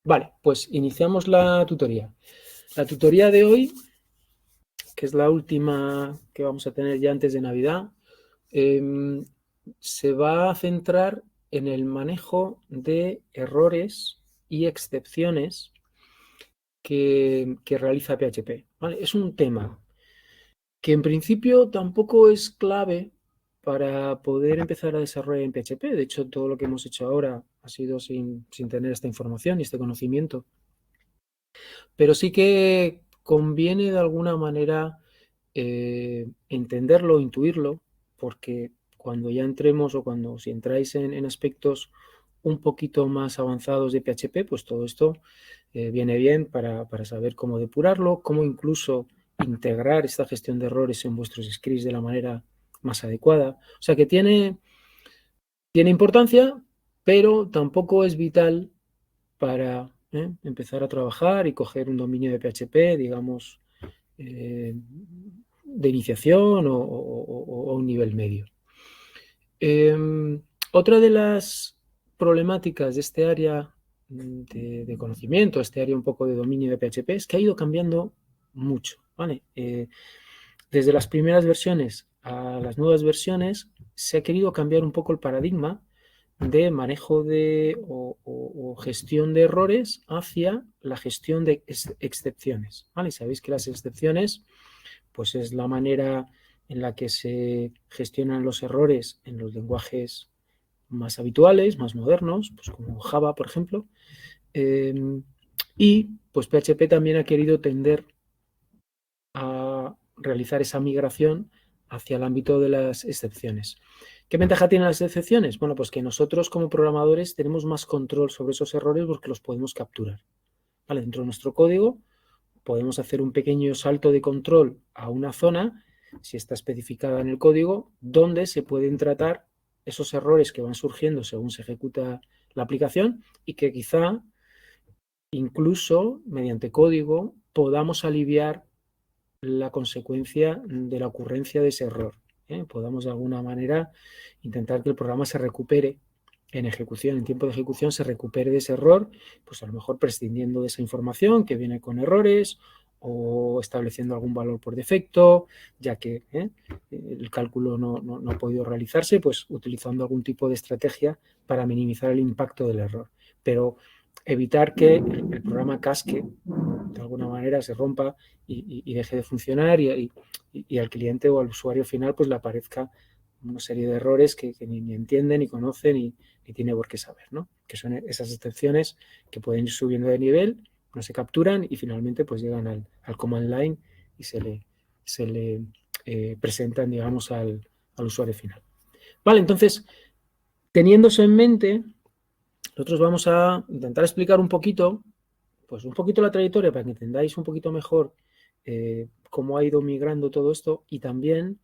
Vale, pues iniciamos la tutoría. La tutoría de hoy, que es la última que vamos a tener ya antes de Navidad, se va a centrar en el manejo de errores y excepciones que realiza PHP. ¿Vale? Es un tema que en principio tampoco es clave para poder empezar a desarrollar en PHP. De hecho, todo lo que hemos hecho ahora ha sido sin tener esta información y este conocimiento. Pero sí que conviene de alguna manera entenderlo, intuirlo, porque cuando ya entremos o cuando si entráis en aspectos un poquito más avanzados de PHP, pues todo esto viene bien para saber cómo depurarlo, cómo incluso integrar esta gestión de errores en vuestros scripts de la manera más adecuada. O sea que tiene importancia, pero tampoco es vital para empezar a trabajar y coger un dominio de PHP, digamos, de iniciación o un nivel medio. Otra de las problemáticas de este área de conocimiento, este área un poco de dominio de PHP, es que ha ido cambiando mucho, ¿vale? Desde las primeras versiones a las nuevas versiones se ha querido cambiar un poco el paradigma de manejo o gestión de errores hacia la gestión de excepciones, ¿vale? Sabéis que las excepciones pues es la manera en la que se gestionan los errores en los lenguajes más habituales, más modernos, pues como Java, por ejemplo. Y pues PHP también ha querido tender a realizar esa migración hacia el ámbito de las excepciones. ¿Qué ventaja tienen las excepciones? Bueno, pues que nosotros como programadores tenemos más control sobre esos errores porque los podemos capturar. ¿Vale? Dentro de nuestro código podemos hacer un pequeño salto de control a una zona, si está especificada en el código, donde se pueden tratar esos errores que van surgiendo según se ejecuta la aplicación y que quizá incluso mediante código podamos aliviar la consecuencia de la ocurrencia de ese error. Podamos de alguna manera intentar que el programa se recupere en ejecución, en tiempo de ejecución se recupere de ese error, pues a lo mejor prescindiendo de esa información que viene con errores o estableciendo algún valor por defecto, ya que el cálculo no ha podido realizarse, pues utilizando algún tipo de estrategia para minimizar el impacto del error. Pero evitar que el programa casque, de alguna manera se rompa y deje de funcionar y al cliente o al usuario final pues le aparezca una serie de errores que ni entiende, ni conoce, ni tiene por qué saber, ¿no? Que son esas excepciones que pueden ir subiendo de nivel, no se capturan y finalmente pues llegan al command line y se le presentan, digamos, al usuario final. Vale, entonces, teniendo eso en mente, nosotros vamos a intentar explicar un poquito la trayectoria para que entendáis un poquito mejor cómo ha ido migrando todo esto y también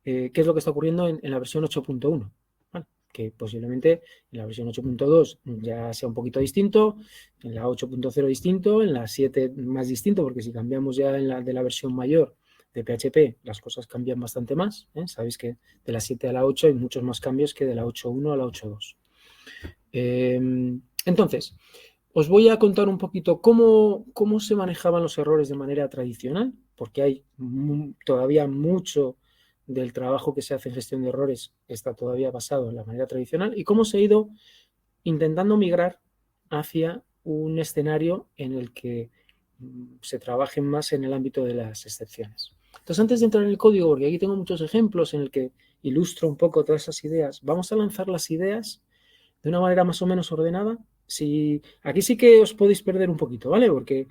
qué es lo que está ocurriendo en la versión 8.1, ¿vale? Que posiblemente en la versión 8.2 ya sea un poquito distinto, en la 8.0 distinto, en la 7 más distinto, porque si cambiamos ya de la versión mayor de PHP, las cosas cambian bastante más. Sabéis que de la 7 a la 8 hay muchos más cambios que de la 8.1 a la 8.2. Entonces, os voy a contar un poquito cómo se manejaban los errores de manera tradicional, porque hay todavía mucho del trabajo que se hace en gestión de errores está todavía basado en la manera tradicional y cómo se ha ido intentando migrar hacia un escenario en el que se trabaje más en el ámbito de las excepciones. Entonces, antes de entrar en el código, porque aquí tengo muchos ejemplos en el que ilustro un poco todas esas ideas, vamos a lanzar las ideas de una manera más o menos ordenada. Aquí sí que os podéis perder un poquito, ¿vale? Porque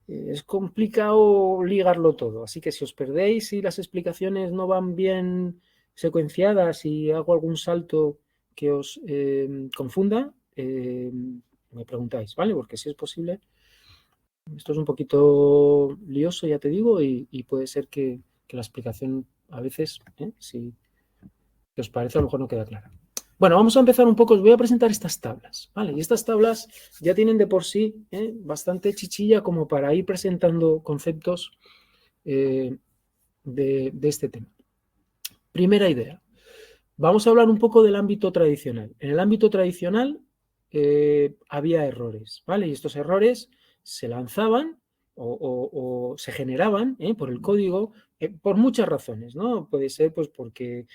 es complicado ligarlo todo. Así que si os perdéis y las explicaciones no van bien secuenciadas y hago algún salto que os confunda, me preguntáis, ¿vale? Porque si es posible, esto es un poquito lioso, ya te digo, y puede ser que la explicación a veces, si os parece, a lo mejor no queda clara. Bueno, vamos a empezar un poco, os voy a presentar estas tablas, ¿vale? Y estas tablas ya tienen de por sí bastante chichilla como para ir presentando conceptos de este tema. Primera idea, vamos a hablar un poco del ámbito tradicional. En el ámbito tradicional había errores, ¿vale? Y estos errores se lanzaban o se generaban por el código por muchas razones, ¿no? Puede ser pues porque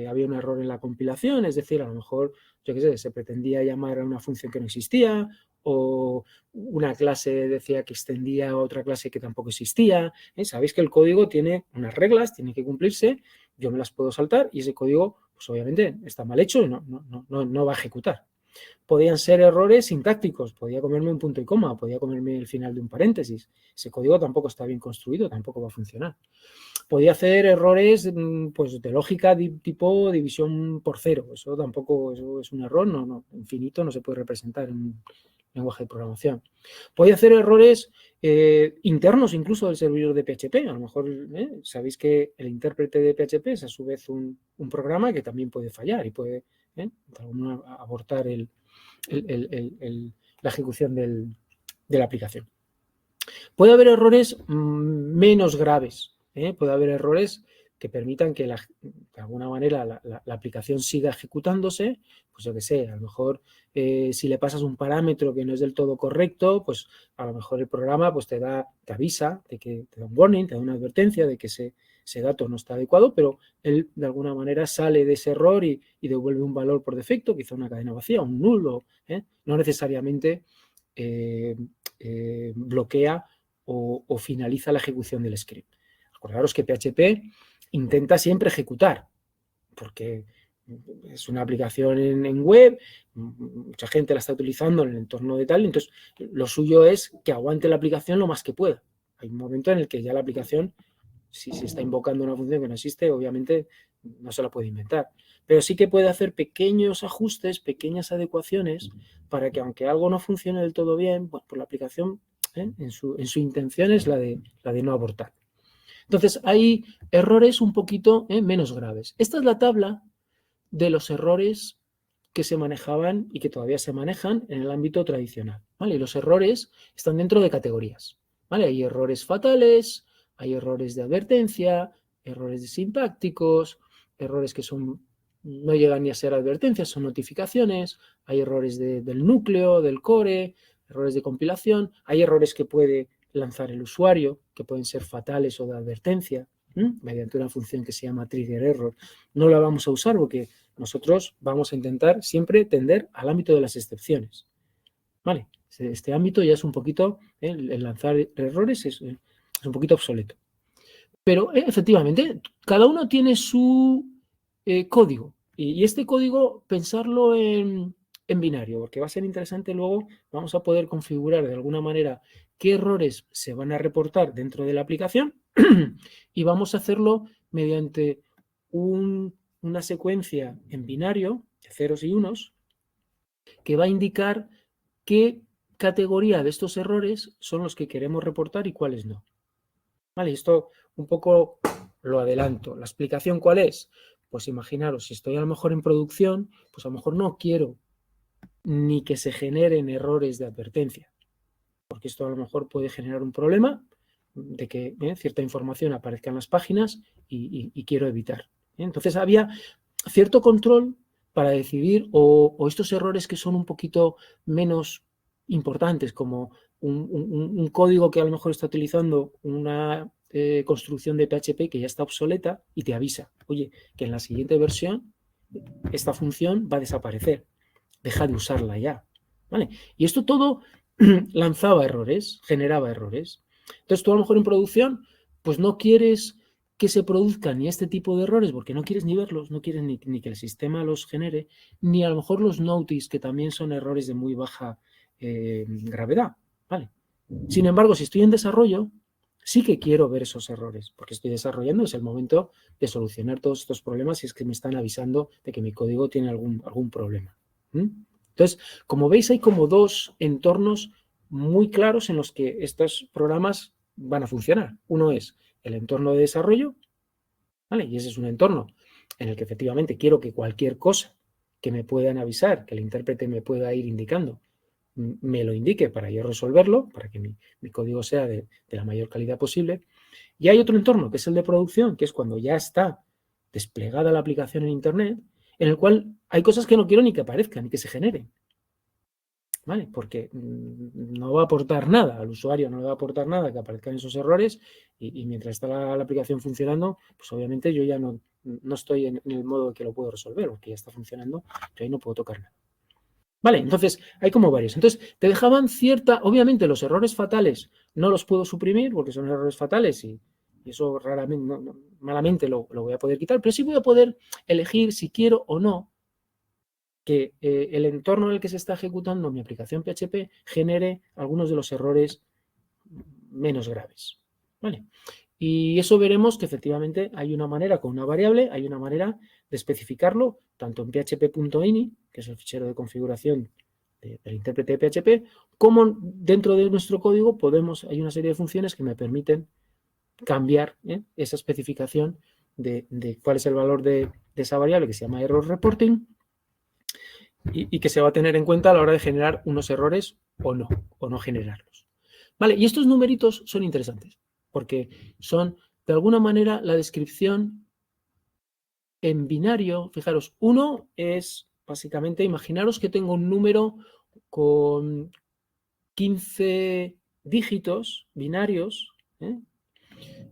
había un error en la compilación, es decir, a lo mejor, yo qué sé, se pretendía llamar a una función que no existía, o una clase decía que extendía a otra clase que tampoco existía. Sabéis que el código tiene unas reglas, tiene que cumplirse, yo me las puedo saltar y ese código, pues obviamente está mal hecho y no va a ejecutar. Podían ser errores sintácticos, podía comerme un punto y coma, podía comerme el final de un paréntesis. Ese código tampoco está bien construido, tampoco va a funcionar. Podía hacer errores pues, de lógica tipo división por cero. Eso tampoco eso es un error, infinito, no se puede representar en un lenguaje de programación. Podía hacer errores internos incluso del servidor de PHP. A lo mejor sabéis que el intérprete de PHP es a su vez un programa que también puede fallar y puede abortar la ejecución de la aplicación. Puede haber errores menos graves, puede haber errores que permitan que de alguna manera la aplicación siga ejecutándose, pues yo qué sé, a lo mejor si le pasas un parámetro que no es del todo correcto, pues a lo mejor el programa pues te avisa, de que te da un warning, te da una advertencia de que ese dato no está adecuado, pero él de alguna manera sale de ese error y devuelve un valor por defecto, quizá una cadena vacía, un nulo, no necesariamente bloquea o finaliza la ejecución del script. Acordaros que PHP intenta siempre ejecutar, porque es una aplicación en web, mucha gente la está utilizando en el entorno de tal, entonces lo suyo es que aguante la aplicación lo más que pueda. Hay un momento en el que ya la aplicación, si se está invocando una función que no existe, obviamente no se la puede inventar. Pero sí que puede hacer pequeños ajustes, pequeñas adecuaciones, para que aunque algo no funcione del todo bien, pues la aplicación en su intención es la de no abortar. Entonces hay errores un poquito menos graves. Esta es la tabla de los errores que se manejaban y que todavía se manejan en el ámbito tradicional, ¿vale? Y los errores están dentro de categorías, ¿vale? Hay errores fatales, hay errores de advertencia, errores de sintácticos, errores que no llegan ni a ser advertencias, son notificaciones, hay errores del núcleo, del core, errores de compilación, hay errores que puede lanzar el usuario, que pueden ser fatales o de advertencia, mediante una función que se llama trigger error. No la vamos a usar porque nosotros vamos a intentar siempre tender al ámbito de las excepciones. ¿Vale? Este ámbito ya es un poquito, el lanzar errores es un poquito obsoleto. Pero efectivamente, cada uno tiene su código. Y este código, pensarlo en binario, porque va a ser interesante luego, vamos a poder configurar de alguna manera qué errores se van a reportar dentro de la aplicación y vamos a hacerlo mediante una secuencia en binario de ceros y unos que va a indicar qué categoría de estos errores son los que queremos reportar y cuáles no. Vale, esto un poco lo adelanto. ¿La explicación cuál es? Pues imaginaros, si estoy a lo mejor en producción, pues a lo mejor no quiero ni que se generen errores de advertencia, porque esto a lo mejor puede generar un problema de que cierta información aparezca en las páginas y quiero evitar. Entonces había cierto control para decidir o estos errores que son un poquito menos importantes, como un código que a lo mejor está utilizando una construcción de PHP que ya está obsoleta y te avisa, oye, que en la siguiente versión esta función va a desaparecer, deja de usarla ya. ¿Vale? Y esto todo lanzaba errores, generaba errores. Entonces tú a lo mejor en producción pues no quieres que se produzcan ni este tipo de errores porque no quieres ni verlos, no quieres ni que el sistema los genere, ni a lo mejor los notice, que también son errores de muy baja gravedad. ¿Vale? Sin embargo, si estoy en desarrollo, sí que quiero ver esos errores, porque estoy desarrollando, es el momento de solucionar todos estos problemas si es que me están avisando de que mi código tiene algún problema. Entonces, como veis, hay como dos entornos muy claros en los que estos programas van a funcionar. Uno es el entorno de desarrollo, ¿vale? Y ese es un entorno en el que efectivamente quiero que cualquier cosa que me puedan avisar, que el intérprete me pueda ir indicando, me lo indique para yo resolverlo, para que mi código sea de la mayor calidad posible. Y hay otro entorno, que es el de producción, que es cuando ya está desplegada la aplicación en Internet, en el cual hay cosas que no quiero ni que aparezcan, ni que se generen. ¿vale? Porque no va a aportar nada, al usuario no le va a aportar nada que aparezcan esos errores y mientras está la aplicación funcionando, pues obviamente yo ya no estoy en el modo que lo puedo resolver, porque ya está funcionando, yo ahí no puedo tocar nada. Vale, entonces hay como varios. Entonces te dejaban cierta, obviamente los errores fatales no los puedo suprimir porque son errores fatales y eso raramente, malamente lo voy a poder quitar, pero sí voy a poder elegir si quiero o no que el entorno en el que se está ejecutando mi aplicación PHP genere algunos de los errores menos graves. ¿Vale? Y eso veremos que efectivamente hay una manera con una variable, hay una manera de especificarlo, tanto en php.ini, que es el fichero de configuración del intérprete de PHP, como dentro de nuestro código hay una serie de funciones que me permiten cambiar esa especificación de cuál es el valor de esa variable que se llama error reporting y que se va a tener en cuenta a la hora de generar unos errores o no generarlos. Vale, y estos numeritos son interesantes porque son de alguna manera la descripción en binario. Fijaros, 1 es básicamente, imaginaros que tengo un número con 15 dígitos binarios,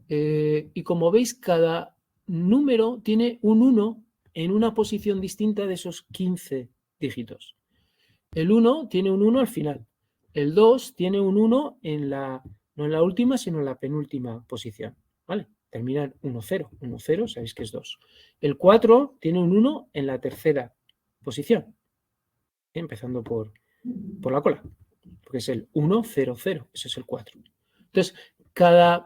y como veis, cada número tiene un 1 en una posición distinta de esos 15 dígitos. El 1 tiene un 1 al final. El 2 tiene un 1 no en la última, sino en la penúltima posición. ¿Vale? Termina en 1, 0. 1, 0, sabéis que es 2. El 4 tiene un 1 en la tercera posición. Empezando por la cola. Porque es el 1, 0, 0. Ese es el 4. Entonces,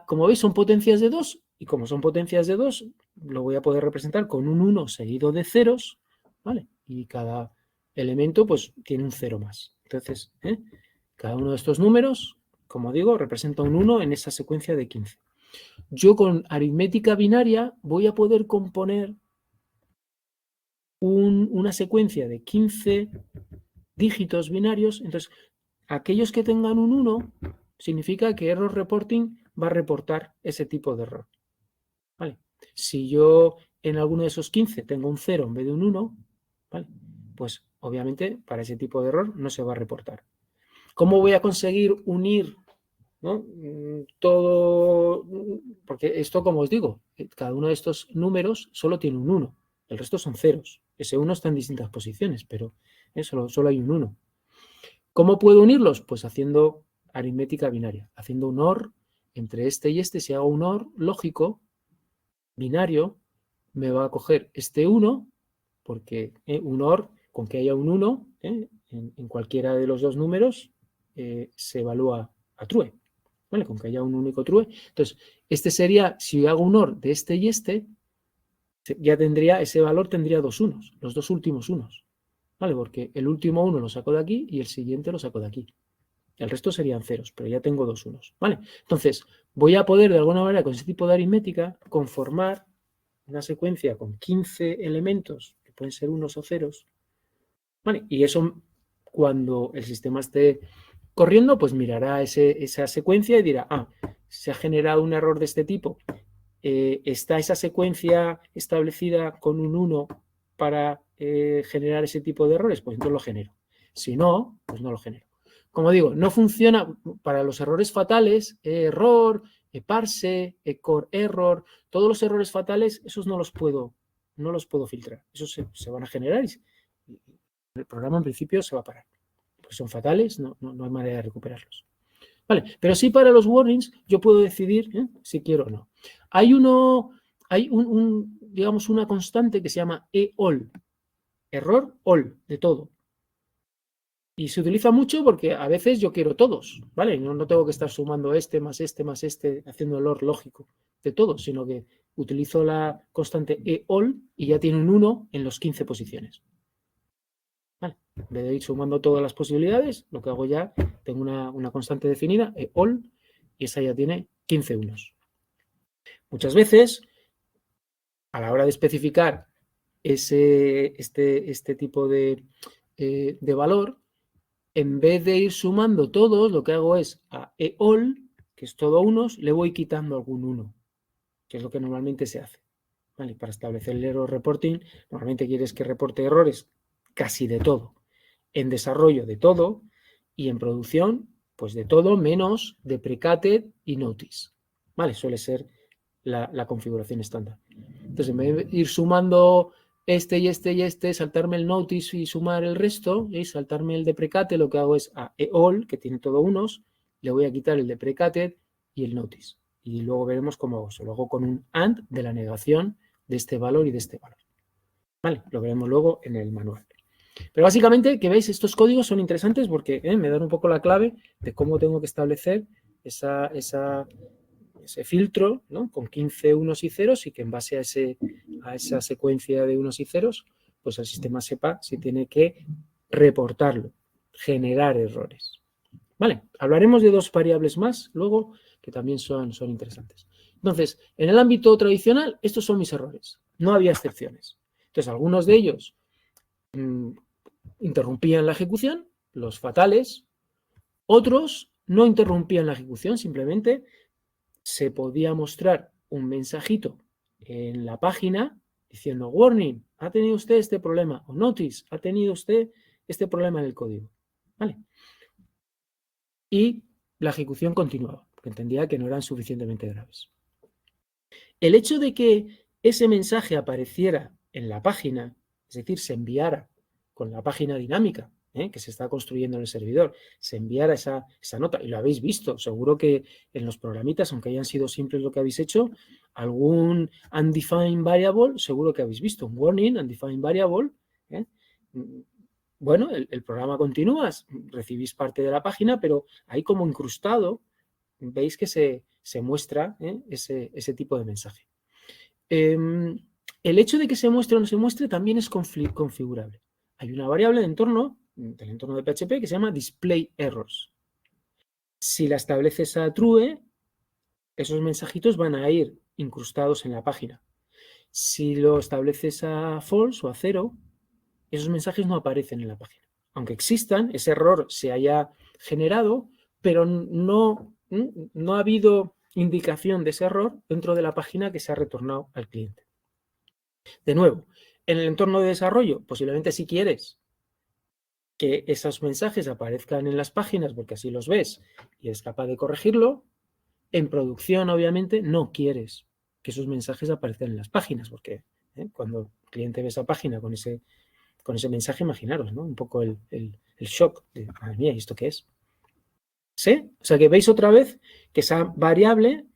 como veis, son potencias de 2. Y como son potencias de 2, lo voy a poder representar con un 1 seguido de ceros. ¿Vale? Y cada elemento pues tiene un 0 más. Entonces, cada uno de estos números, como digo, representa un 1 en esa secuencia de 15. Yo con aritmética binaria voy a poder componer una secuencia de 15 dígitos binarios. Entonces, aquellos que tengan un 1 significa que Error Reporting va a reportar ese tipo de error. ¿Vale? Si yo en alguno de esos 15 tengo un 0 en vez de un 1, ¿vale? Pues obviamente para ese tipo de error no se va a reportar. ¿Cómo voy a conseguir unir, ¿no? Todo? Porque esto, como os digo, cada uno de estos números solo tiene un 1, el resto son ceros. Ese 1 está en distintas posiciones, pero solo hay un 1. ¿Cómo puedo unirlos? Pues haciendo aritmética binaria, haciendo un OR entre este y este. Si hago un OR lógico binario, me va a coger este 1, porque un OR, con que haya un 1 en cualquiera de los dos números, se evalúa a true. ¿Vale? Con que haya un único true. Entonces, este sería, si hago un OR de este y este, ya tendría, ese valor tendría dos unos, los dos últimos unos. ¿Vale? Porque el último 1 lo saco de aquí y el siguiente lo saco de aquí. El resto serían ceros, pero ya tengo dos unos. ¿Vale? Entonces, voy a poder de alguna manera con ese tipo de aritmética conformar una secuencia con 15 elementos, que pueden ser unos o ceros. ¿Vale? Y eso, cuando el sistema esté corriendo, pues mirará esa secuencia y dirá, se ha generado un error de este tipo. ¿Está esa secuencia establecida con un 1 para generar ese tipo de errores? Pues entonces lo genero. Si no, pues no lo genero. Como digo, no funciona para los errores fatales, error, parse, core error, todos los errores fatales, esos no los puedo filtrar. Esos se van a generar y el programa en principio se va a parar. Pues son fatales, no hay manera de recuperarlos. Vale, pero sí para los warnings yo puedo decidir si quiero o no. Hay digamos, una constante que se llama EALL, error all, de todo. Y se utiliza mucho porque a veces yo quiero todos, ¿vale? No tengo que estar sumando este, más este, haciendo el OR lógico de todos, sino que utilizo la constante EALL y ya tiene un 1 en las 15 posiciones. ¿Vale? En vez de ir sumando todas las posibilidades, lo que hago ya, tengo una constante definida, EALL, y esa ya tiene 15 unos. Muchas veces, a la hora de especificar este tipo de valor, en vez de ir sumando todos, lo que hago es a EALL, que es todo unos, le voy quitando algún 1, que es lo que normalmente se hace. ¿Vale? Para establecer el error reporting, normalmente quieres que reporte errores casi de todo, en desarrollo de todo, Y en producción, pues de todo menos deprecated y notice. ¿Vale? Suele ser la configuración estándar. Entonces, en vez de ir sumando este y este y este, saltarme el notice y sumar el resto, y saltarme el deprecated, lo que hago es a all, que tiene todo unos, le voy a quitar el deprecated y el notice. Y luego veremos cómo hago eso. Lo hago con un AND de la negación de este valor y de este valor. ¿Vale? Lo veremos luego en el manual. Pero básicamente, que veis, estos códigos son interesantes porque me dan un poco la clave de cómo tengo que establecer ese filtro, ¿no? Con 15 unos y ceros, y que en base a esa secuencia de unos y ceros, pues el sistema sepa si tiene que reportarlo, generar errores. Vale, hablaremos de dos variables más luego que también son interesantes. Entonces, en el ámbito tradicional, estos son mis errores. No había excepciones. Entonces, algunos de ellos interrumpían la ejecución, los fatales. Otros no interrumpían la ejecución, simplemente se podía mostrar un mensajito en la página diciendo warning, ha tenido usted este problema, o notice, ha tenido usted este problema en el código. ¿Vale? Y la ejecución continuaba, porque entendía que no eran suficientemente graves. El hecho de que ese mensaje apareciera en la página, es decir, se enviara con la página dinámica que se está construyendo en el servidor, se enviara esa nota, y lo habéis visto, seguro que en los programitas, aunque hayan sido simples lo que habéis hecho, algún undefined variable, seguro que habéis visto, un warning, undefined variable, bueno, el programa continúa, recibís parte de la página, pero ahí como incrustado, veis que se muestra ese tipo de mensaje. El hecho de que se muestre o no se muestre también es configurable. Hay una variable del entorno de PHP que se llama displayErrors. Si la estableces a true, esos mensajitos van a ir incrustados en la página. Si lo estableces a false o a 0, esos mensajes no aparecen en la página. Aunque existan, ese error se haya generado, pero no ha habido indicación de ese error dentro de la página que se ha retornado al cliente. De nuevo, en el entorno de desarrollo, posiblemente si quieres que esos mensajes aparezcan en las páginas porque así los ves y eres capaz de corregirlo, en producción obviamente no quieres que esos mensajes aparezcan en las páginas porque cuando el cliente ve esa página con ese mensaje, imaginaros, ¿no? Un poco el shock de, madre mía, ¿y esto qué es? ¿Sí? O sea que veis otra vez que esa variable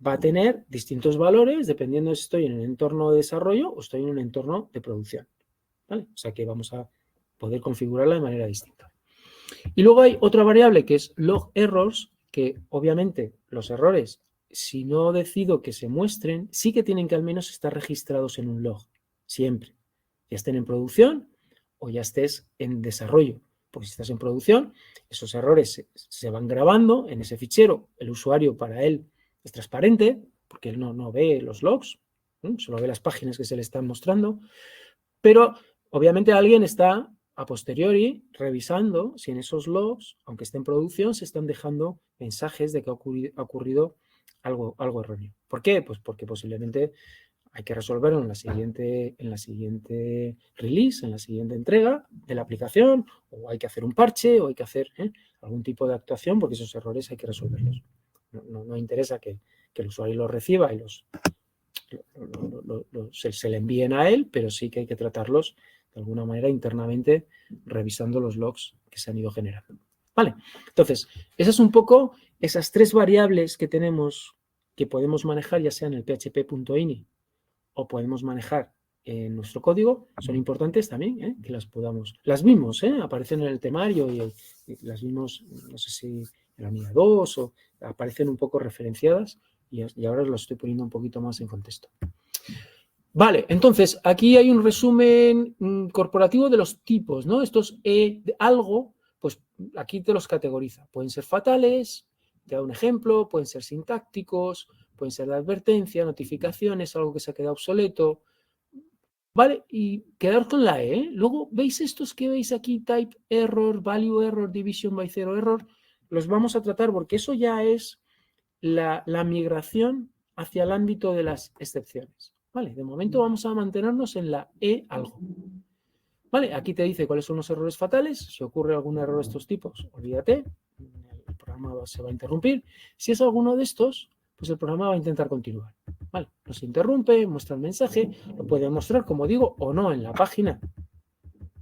va a tener distintos valores dependiendo si estoy en un entorno de desarrollo o estoy en un entorno de producción. ¿Vale? O sea que vamos a poder configurarla de manera distinta. Y luego hay otra variable que es log errors, que obviamente los errores, si no decido que se muestren, sí que tienen que al menos estar registrados en un log, siempre. Ya estén en producción o ya estés en desarrollo. Porque si estás en producción, esos errores se van grabando en ese fichero. El usuario para él es transparente, porque él no ve los logs, solo ve las páginas que se le están mostrando. Pero obviamente alguien está a posteriori revisando si en esos logs, aunque esté en producción, se están dejando mensajes de que ha ocurrido algo erróneo. ¿Por qué? Pues porque posiblemente hay que resolverlo en la siguiente release, en la siguiente entrega de la aplicación, o hay que hacer un parche, o hay que hacer algún tipo de actuación, porque esos errores hay que resolverlos. No interesa que el usuario los reciba y se le envíen a él, pero sí que hay que tratarlos de alguna manera internamente, revisando los logs que se han ido generando. Vale, entonces, esas un poco, esas tres variables que tenemos, que podemos manejar ya sea en el php.ini o podemos manejar en nuestro código, son importantes también, que las podamos. Las vimos, aparecen en el temario y las vimos, no sé si en la unidad 2 o aparecen un poco referenciadas y ahora os lo estoy poniendo un poquito más en contexto. Vale, entonces aquí hay un resumen corporativo de los tipos, ¿no? Estos algo, pues aquí te los categoriza. Pueden ser fatales, te da un ejemplo, pueden ser sintácticos, pueden ser de advertencia, notificaciones, algo que se ha quedado obsoleto. Vale, y quedaros con la E. Luego, ¿veis estos que veis aquí? Type error, value error, division by zero error. Los vamos a tratar porque eso ya es la migración hacia el ámbito de las excepciones. Vale, de momento vamos a mantenernos en la E algo. ¿Vale? Aquí te dice cuáles son los errores fatales. Si ocurre algún error de estos tipos, olvídate, el programa se va a interrumpir. Si es alguno de estos, pues el programa va a intentar continuar. ¿Vale? Nos interrumpe, muestra el mensaje, lo puede mostrar, como digo, o no en la página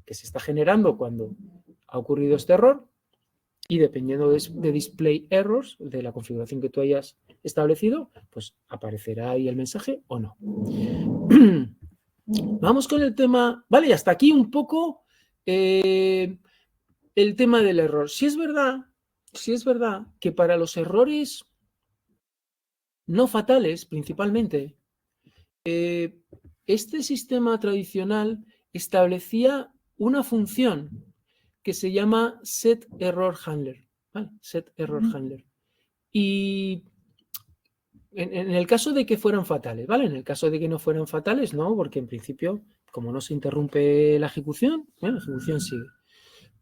que se está generando cuando ha ocurrido este error, y dependiendo de display errors, de la configuración que tú hayas establecido, pues aparecerá ahí el mensaje o no. Vamos con el tema, vale, hasta aquí un poco el tema del error. Si es verdad que para los errores no fatales, principalmente, este sistema tradicional establecía una función que se llama setErrorHandler, ¿vale? setErrorHandler. Y en el caso de que fueran fatales, ¿vale? En el caso de que no fueran fatales, no, porque en principio, como no se interrumpe la ejecución sigue.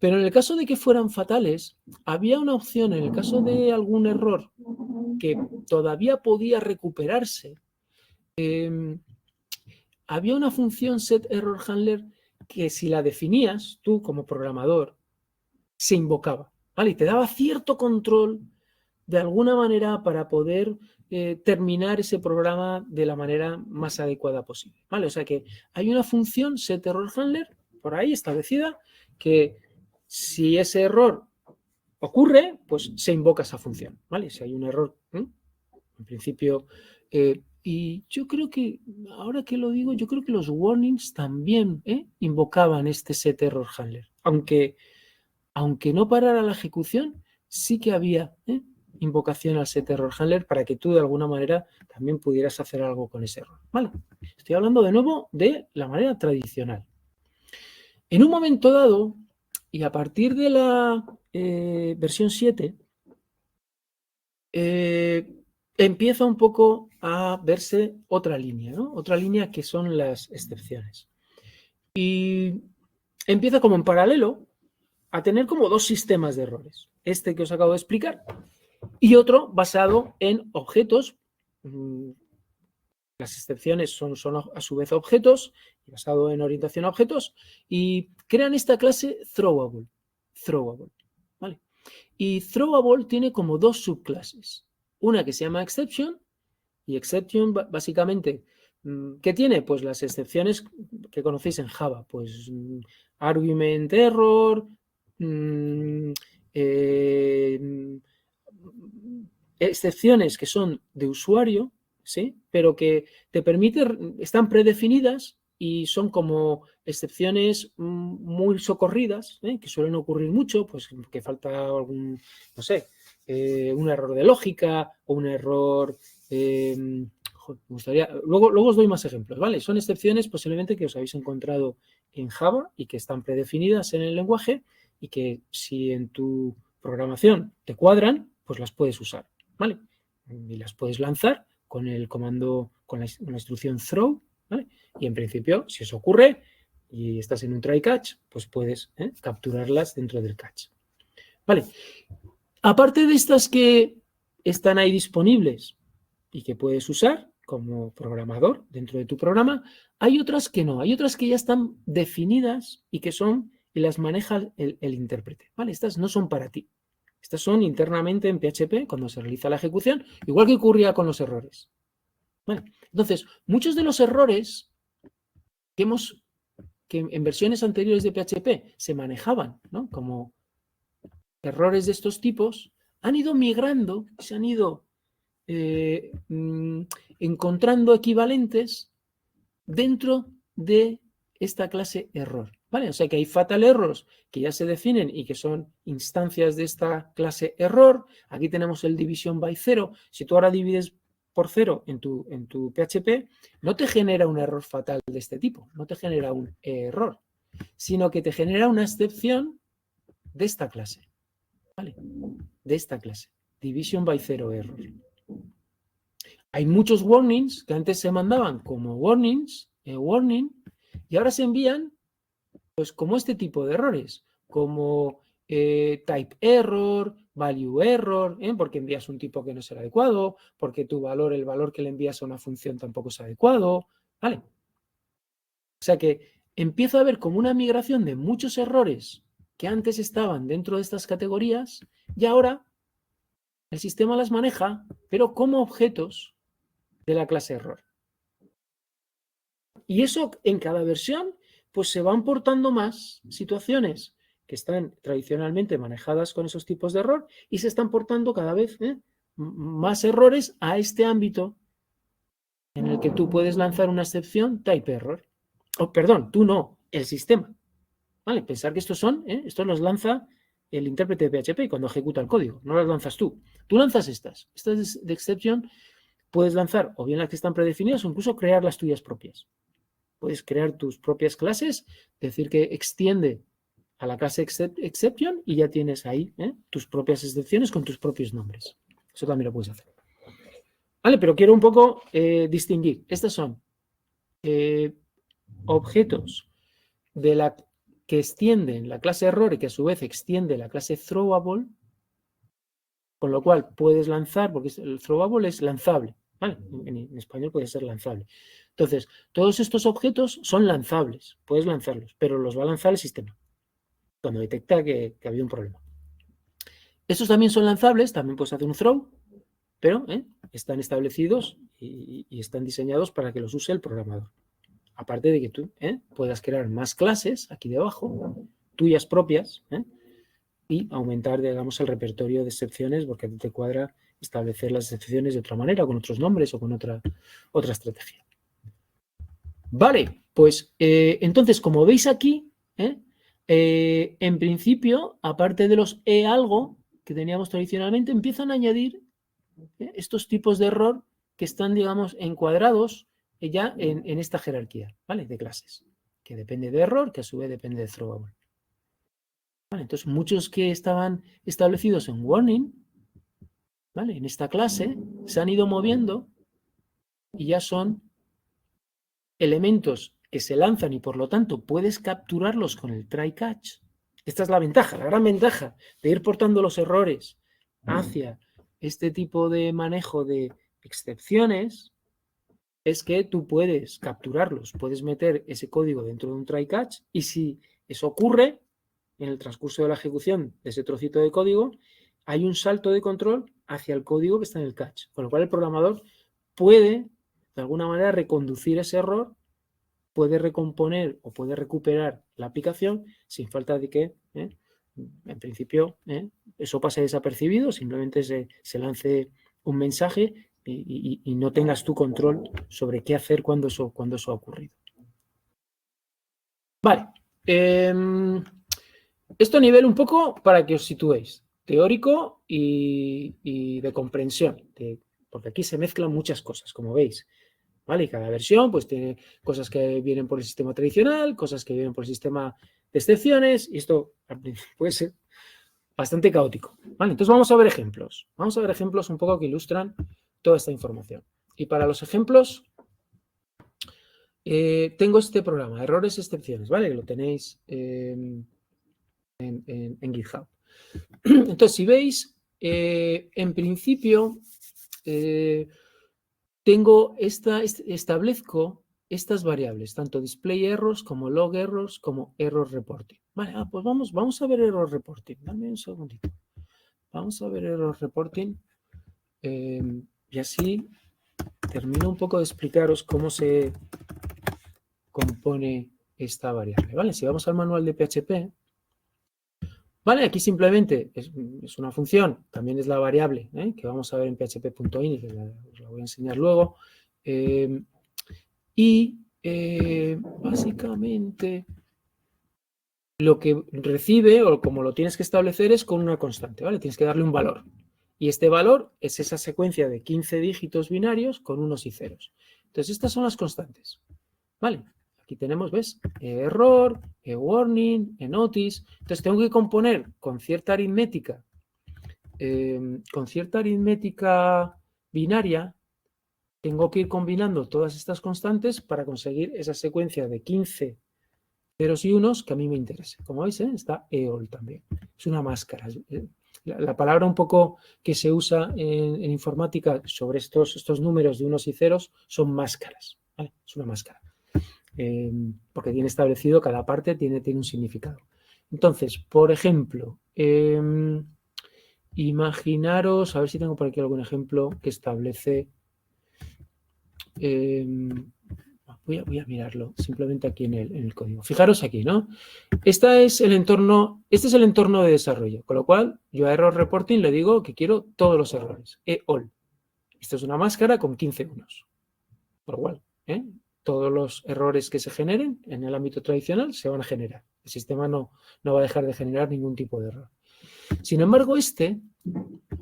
Pero en el caso de que fueran fatales, había una opción, en el caso de algún error que todavía podía recuperarse, había una función setErrorHandler que si la definías tú como programador, se invocaba, ¿vale? Y te daba cierto control de alguna manera para poder terminar ese programa de la manera más adecuada posible, ¿vale? O sea que hay una función setErrorHandler por ahí establecida que si ese error ocurre, pues se invoca esa función, ¿vale? Si hay un error, en principio, y yo creo que, ahora que lo digo, yo creo que los warnings también invocaban este setErrorHandler, aunque no parara la ejecución, sí que había invocación al setErrorHandler para que tú de alguna manera también pudieras hacer algo con ese error. ¿Vale? Estoy hablando de nuevo de la manera tradicional. En un momento dado, y a partir de la versión 7, empieza un poco a verse otra línea, ¿no? Otra línea que son las excepciones. Y empieza como en paralelo a tener como dos sistemas de errores. Este que os acabo de explicar y otro basado en objetos. Las excepciones son a su vez objetos, basado en orientación a objetos, y crean esta clase throwable. ¿Vale? Y throwable tiene como dos subclases. Una que se llama exception, y exception básicamente, ¿qué tiene? Pues las excepciones que conocéis en Java, pues argument error, excepciones que son de usuario, ¿sí? Pero que te permiten, están predefinidas y son como excepciones muy socorridas, que suelen ocurrir mucho, pues que falta algún, no sé, un error de lógica o un error... me gustaría, luego os doy más ejemplos, ¿vale? Son excepciones posiblemente que os habéis encontrado en Java y que están predefinidas en el lenguaje y que si en tu programación te cuadran, pues las puedes usar, ¿vale? Y las puedes lanzar con el comando, con la instrucción throw, ¿vale? Y en principio, si eso ocurre y estás en un try catch, pues puedes capturarlas dentro del catch. Vale. Aparte de estas que están ahí disponibles y que puedes usar como programador dentro de tu programa, hay otras que no, hay otras que ya están definidas y que son y las maneja el intérprete, ¿vale? Estas no son para ti. Estas son internamente en PHP cuando se realiza la ejecución, igual que ocurría con los errores. Bueno, entonces, muchos de los errores que en versiones anteriores de PHP se manejaban, ¿no? Como errores de estos tipos, han ido migrando, se han ido encontrando equivalentes dentro de esta clase error, ¿vale? O sea que hay fatal errors que ya se definen y que son instancias de esta clase error. Aquí tenemos el division by 0. Si tú ahora divides por 0 en tu PHP, no te genera un error fatal de este tipo, no te genera un error, sino que te genera una excepción de esta clase, ¿vale? De esta clase, division by 0 error. Hay muchos warnings que antes se mandaban como warnings, warning, y ahora se envían pues como este tipo de errores, como type error, value error, porque envías un tipo que no es el adecuado, porque el valor que le envías a una función tampoco es adecuado, ¿vale? O sea que empiezo a ver como una migración de muchos errores que antes estaban dentro de estas categorías y ahora el sistema las maneja, pero como objetos de la clase error. Y eso en cada versión, pues se van portando más situaciones que están tradicionalmente manejadas con esos tipos de error y se están portando cada vez más errores a este ámbito en el que tú puedes lanzar una excepción type error. Oh, perdón, tú no, el sistema. ¿Vale? Pensar que estos los lanza el intérprete de PHP cuando ejecuta el código, no las lanzas tú. Tú lanzas estas. Estas de exception puedes lanzar o bien las que están predefinidas o incluso crear las tuyas propias. Puedes crear tus propias clases, decir que extiende a la clase exception y ya tienes ahí tus propias excepciones con tus propios nombres. Eso también lo puedes hacer. Vale, pero quiero un poco distinguir. Estos son objetos de la que extienden la clase error y que a su vez extiende la clase throwable, con lo cual puedes lanzar, porque el throwable es lanzable, ¿vale? En español puede ser lanzable. Entonces, todos estos objetos son lanzables, puedes lanzarlos, pero los va a lanzar el sistema cuando detecta que ha habido un problema. Estos también son lanzables, también puedes hacer un throw, pero están establecidos y están diseñados para que los use el programador. Aparte de que tú puedas crear más clases aquí debajo, tuyas propias, y aumentar, digamos, el repertorio de excepciones, porque a ti te cuadra establecer las excepciones de otra manera, con otros nombres o con otra estrategia. Vale, pues entonces, como veis aquí, en principio, aparte de los algo que teníamos tradicionalmente, empiezan a añadir estos tipos de error que están, digamos, encuadrados ya en esta jerarquía, ¿vale? De clases, que depende de error, que a su vez depende de throwable. ¿Vale? Entonces, muchos que estaban establecidos en warning, ¿vale? En esta clase, se han ido moviendo y ya son elementos que se lanzan y por lo tanto puedes capturarlos con el try catch. Esta es la ventaja, la gran ventaja de ir portando los errores hacia este tipo de manejo de excepciones es que tú puedes capturarlos, puedes meter ese código dentro de un try catch y si eso ocurre en el transcurso de la ejecución de ese trocito de código, hay un salto de control hacia el código que está en el catch, con lo cual el programador puede de alguna manera reconducir ese error, puede recomponer o puede recuperar la aplicación sin falta de que, en principio, eso pase desapercibido, simplemente se lance un mensaje y no tengas tu control sobre qué hacer cuando eso ha ocurrido. Vale. Esto a nivel un poco para que os situéis, teórico y de comprensión, porque aquí se mezclan muchas cosas, como veis. ¿Vale? Y cada versión pues tiene cosas que vienen por el sistema tradicional, cosas que vienen por el sistema de excepciones, y esto puede ser bastante caótico. ¿Vale? Entonces vamos a ver ejemplos. Vamos a ver ejemplos un poco que ilustran toda esta información. Y para los ejemplos tengo este programa, errores, excepciones, ¿vale? Que lo tenéis en GitHub. Entonces, si veis, en principio establezco estas variables, tanto display errors como log errors como error reporting. Vale, pues vamos a ver error reporting. Dame un segundito. Vamos a ver error reporting y así termino un poco de explicaros cómo se compone esta variable. Vale, si vamos al manual de PHP, vale, aquí simplemente es una función, también es la variable que vamos a ver en php.ini y que os la voy a enseñar luego. Básicamente lo que recibe o como lo tienes que establecer es con una constante, ¿vale? Tienes que darle un valor. Y este valor es esa secuencia de 15 dígitos binarios con unos y ceros. Entonces, estas son las constantes, ¿vale? Aquí tenemos, ¿ves? Error, warning, notice. Entonces, tengo que componer con cierta aritmética binaria, tengo que ir combinando todas estas constantes para conseguir esa secuencia de 15 ceros y unos que a mí me interesa. Como veis, está EOL también. Es una máscara. La palabra un poco que se usa en informática sobre estos números de unos y ceros son máscaras. ¿Vale? Es una máscara. porque tiene establecido, cada parte tiene un significado. Entonces, por ejemplo, imaginaros, a ver si tengo por aquí algún ejemplo que establece... voy a mirarlo simplemente aquí en el código. Fijaros aquí, ¿no? Este es el entorno de desarrollo, con lo cual yo a Error Reporting le digo que quiero todos los errores, all. Esto es una máscara con 15 unos. Por igual, todos los errores que se generen en el ámbito tradicional se van a generar. El sistema no va a dejar de generar ningún tipo de error. Sin embargo,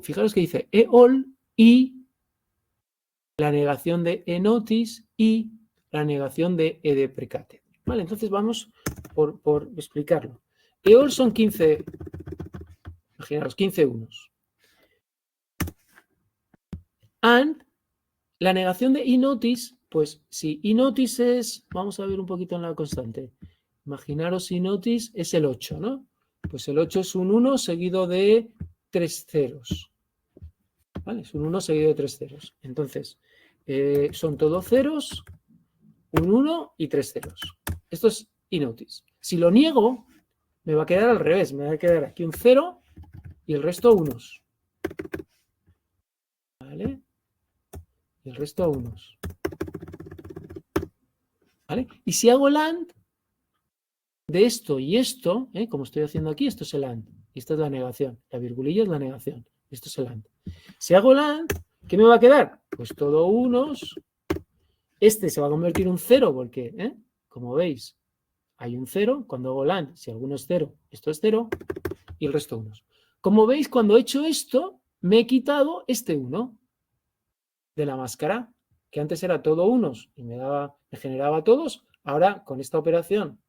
fijaros que dice all y la negación de notice y la negación de deprecated. Vale, entonces vamos por explicarlo. All son 15, imaginaros, 15 unos. And la negación de notice, pues si notice es, vamos a ver un poquito en la constante. Imaginaros notice es el 8, ¿no? Pues el 8 es un 1 seguido de 3 ceros. ¿Vale? Es un 1 seguido de 3 ceros. Entonces, son todos ceros, un 1 y 3 ceros. Esto es notice. Si lo niego, me va a quedar al revés. Me va a quedar aquí un 0 y el resto unos. ¿Vale? Y el resto unos. ¿Vale? Y si hago land de esto y esto, como estoy haciendo aquí, esto es el AND. Y esta es la negación. La virgulilla es la negación. Esto es el AND. Si hago el AND, ¿qué me va a quedar? Pues todo unos. Este se va a convertir en un 0 porque, como veis, hay un 0. Cuando hago el AND, si alguno es 0, esto es 0. Y el resto unos. Como veis, cuando he hecho esto, me he quitado este 1 de la máscara, que antes era todo unos y me generaba todos. Ahora, con esta operación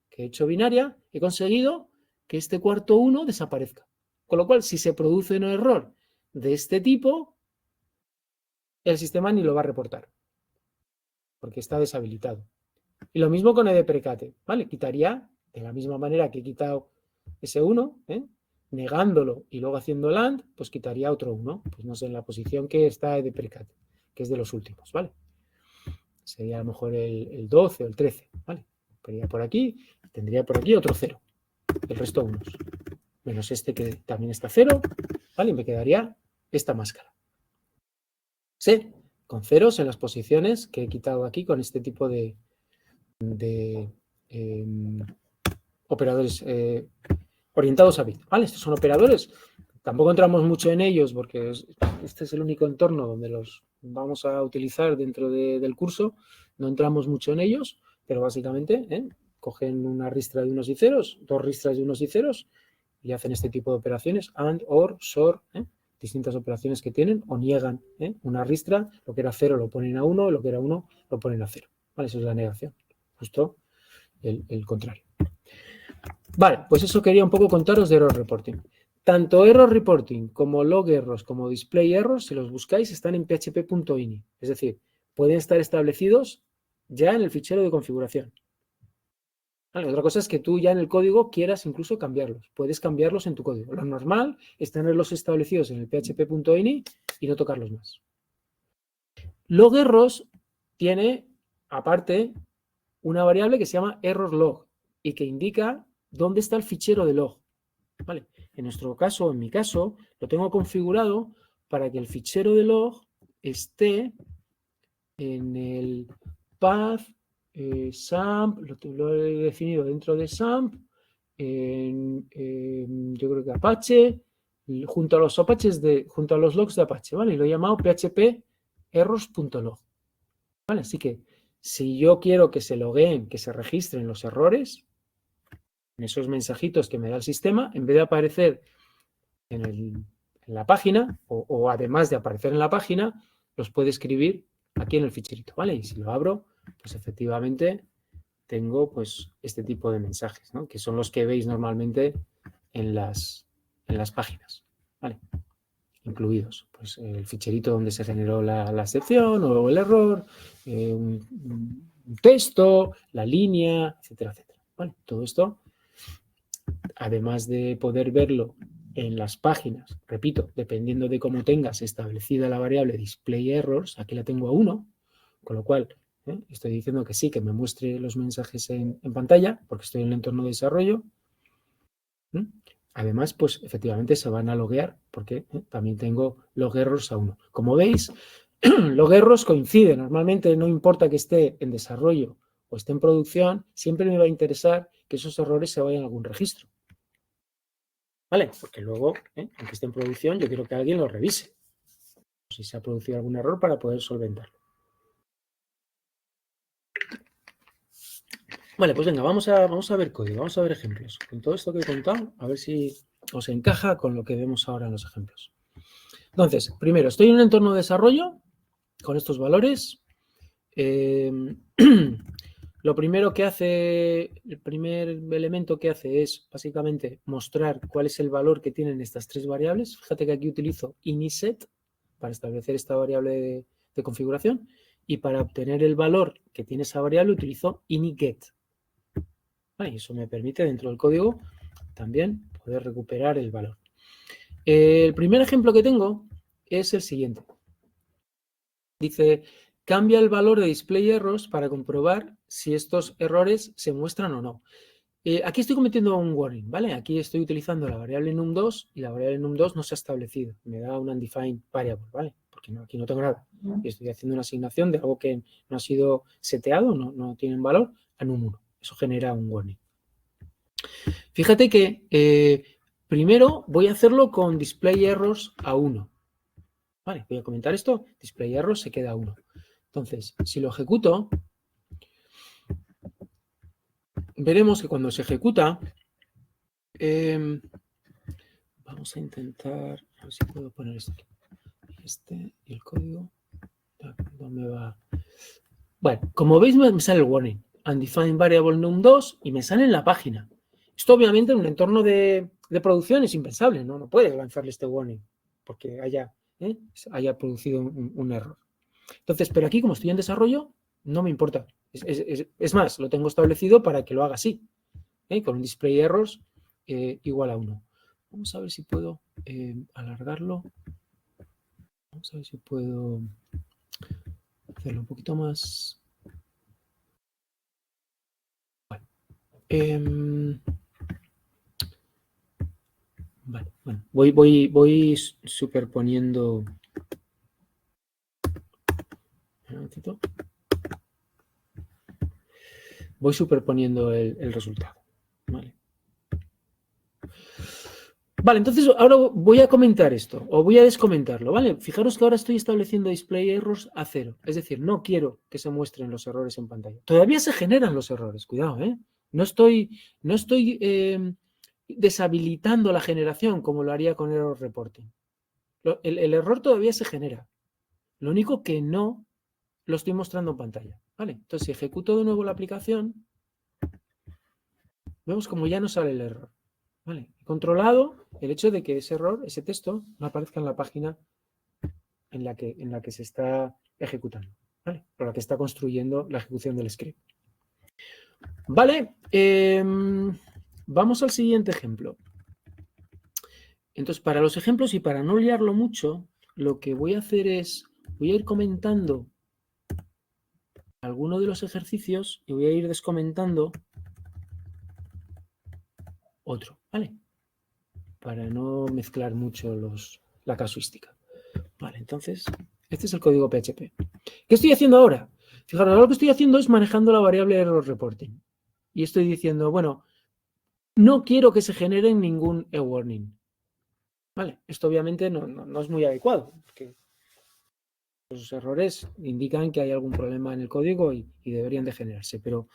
que he hecho binaria, he conseguido que este cuarto 1 desaparezca. Con lo cual, si se produce un error de este tipo, el sistema ni lo va a reportar, porque está deshabilitado. Y lo mismo con edeprecate, ¿vale? Quitaría, de la misma manera que he quitado ese 1, negándolo y luego haciendo land, pues quitaría otro 1, pues no sé, en la posición que está edeprecate, que es de los últimos, ¿vale? Sería a lo mejor el 12 o el 13, ¿vale? Iría por aquí, tendría por aquí otro 0, el resto unos, menos este que también está 0, ¿vale? Y me quedaría esta máscara. Sí, con ceros en las posiciones que he quitado aquí con este tipo de operadores orientados a bit, ¿vale? Estos son operadores, tampoco entramos mucho en ellos porque este es el único entorno donde los vamos a utilizar dentro del curso, no entramos mucho en ellos, pero básicamente cogen una ristra de unos y ceros, dos ristras de unos y ceros y hacen este tipo de operaciones, AND, OR, SOR, distintas operaciones que tienen, o niegan una ristra, lo que era 0 lo ponen a 1, lo que era 1 lo ponen a 0, ¿vale? Eso es la negación, justo el contrario. Vale, pues eso quería un poco contaros de Error Reporting. Tanto Error Reporting como Log Errors como Display Errors, si los buscáis, están en php.ini. Es decir, pueden estar establecidos ya en el fichero de configuración. Vale, otra cosa es que tú ya en el código quieras incluso cambiarlos. Puedes cambiarlos en tu código. Lo normal es tenerlos establecidos en el php.ini y no tocarlos más. Log Errors tiene, aparte, una variable que se llama error_log y que indica dónde está el fichero de log. ¿Vale? En nuestro caso, en mi caso, lo tengo configurado para que el fichero de log esté en el path SAMP, lo he definido dentro de SAMP, yo creo que Apache, junto a los logs de Apache, ¿vale? Y lo he llamado php errors.log. ¿Vale? Así que si yo quiero que se logueen, que se registren los errores, en esos mensajitos que me da el sistema, en vez de aparecer en la página, o además de aparecer en la página, los puede escribir aquí en el ficherito, ¿vale? Y si lo abro, pues efectivamente tengo pues este tipo de mensajes, ¿no? Que son los que veis normalmente en las páginas, ¿vale? Incluidos, pues el ficherito donde se generó la excepción o el error, un texto, la línea, etcétera, etcétera, ¿vale? Todo esto, además de poder verlo en las páginas, repito, dependiendo de cómo tengas establecida la variable display errors, aquí la tengo a 1, con lo cual Estoy diciendo que sí, que me muestre los mensajes en pantalla, porque estoy en el entorno de desarrollo. Además, pues efectivamente se van a loguear, porque también tengo log errors a 1. Como veis, log errors coinciden. Normalmente no importa que esté en desarrollo o esté en producción, siempre me va a interesar que esos errores se vayan a algún registro. ¿Vale? Porque luego, aunque esté en producción, yo quiero que alguien lo revise. Si se ha producido algún error para poder solventarlo. Vale, pues venga, vamos a ver código, vamos a ver ejemplos. Con todo esto que he contado, a ver si os encaja con lo que vemos ahora en los ejemplos. Entonces, primero, estoy en un entorno de desarrollo con estos valores. Lo primero que hace, el primer elemento que hace es básicamente mostrar cuál es el valor que tienen estas tres variables. Fíjate que aquí utilizo initSet para establecer esta variable de configuración y para obtener el valor que tiene esa variable utilizo initGet. Y eso me permite dentro del código también poder recuperar el valor. El primer ejemplo que tengo es el siguiente. Dice, cambia el valor de display errors para comprobar si estos errores se muestran o no. Aquí estoy cometiendo un warning, ¿vale? Aquí estoy utilizando la variable num2 y la variable num2 no se ha establecido. Me da un undefined variable, ¿vale? Porque aquí no tengo nada. Y estoy haciendo una asignación de algo que no ha sido seteado, no tiene valor, a num1. Eso genera un warning. Fíjate que primero voy a hacerlo con display errors a 1. Vale, voy a comentar esto. Display errors se queda a 1. Entonces, si lo ejecuto, veremos que cuando se ejecuta, vamos a intentar, a ver si puedo poner esto aquí. Este y el código. ¿Dónde va? Bueno, como veis me sale el warning. Undefined variable num2 y me sale en la página. Esto obviamente en un entorno de producción es impensable, ¿no? No puedes lanzarle este warning porque haya producido un error. Entonces, pero aquí como estoy en desarrollo, no me importa. Es más, lo tengo establecido para que lo haga así, con un display errors igual a 1. Vamos a ver si puedo alargarlo. Vamos a ver si puedo hacerlo un poquito más. Bueno, vale, bueno, voy superponiendo. Un momentito. Voy superponiendo el resultado. Vale, entonces ahora voy a comentar esto, o voy a descomentarlo, ¿vale? Fijaros que ahora estoy estableciendo display errors a 0. Es decir, no quiero que se muestren los errores en pantalla. Todavía se generan los errores, cuidado, ¿eh? No estoy deshabilitando la generación como lo haría con error reporting. El error todavía se genera. Lo único que no lo estoy mostrando en pantalla, ¿vale? Entonces, si ejecuto de nuevo la aplicación, vemos como ya no sale el error. ¿Vale? He controlado el hecho de que ese error, ese texto, no aparezca en la página en la que se está ejecutando, ¿vale? Por la que está construyendo la ejecución del script. Vale, vamos al siguiente ejemplo. Entonces, para los ejemplos y para no liarlo mucho, lo que voy a hacer es, voy a ir comentando alguno de los ejercicios y voy a ir descomentando otro, ¿vale? Para no mezclar mucho la casuística. Vale, entonces, este es el código PHP. ¿Qué estoy haciendo ahora? Fijaros, ahora lo que estoy haciendo es manejando la variable error reporting. Y estoy diciendo, bueno, no quiero que se genere ningún e-warning. Vale, esto obviamente no es muy adecuado, porque los errores indican que hay algún problema en el código y deberían de generarse. Pero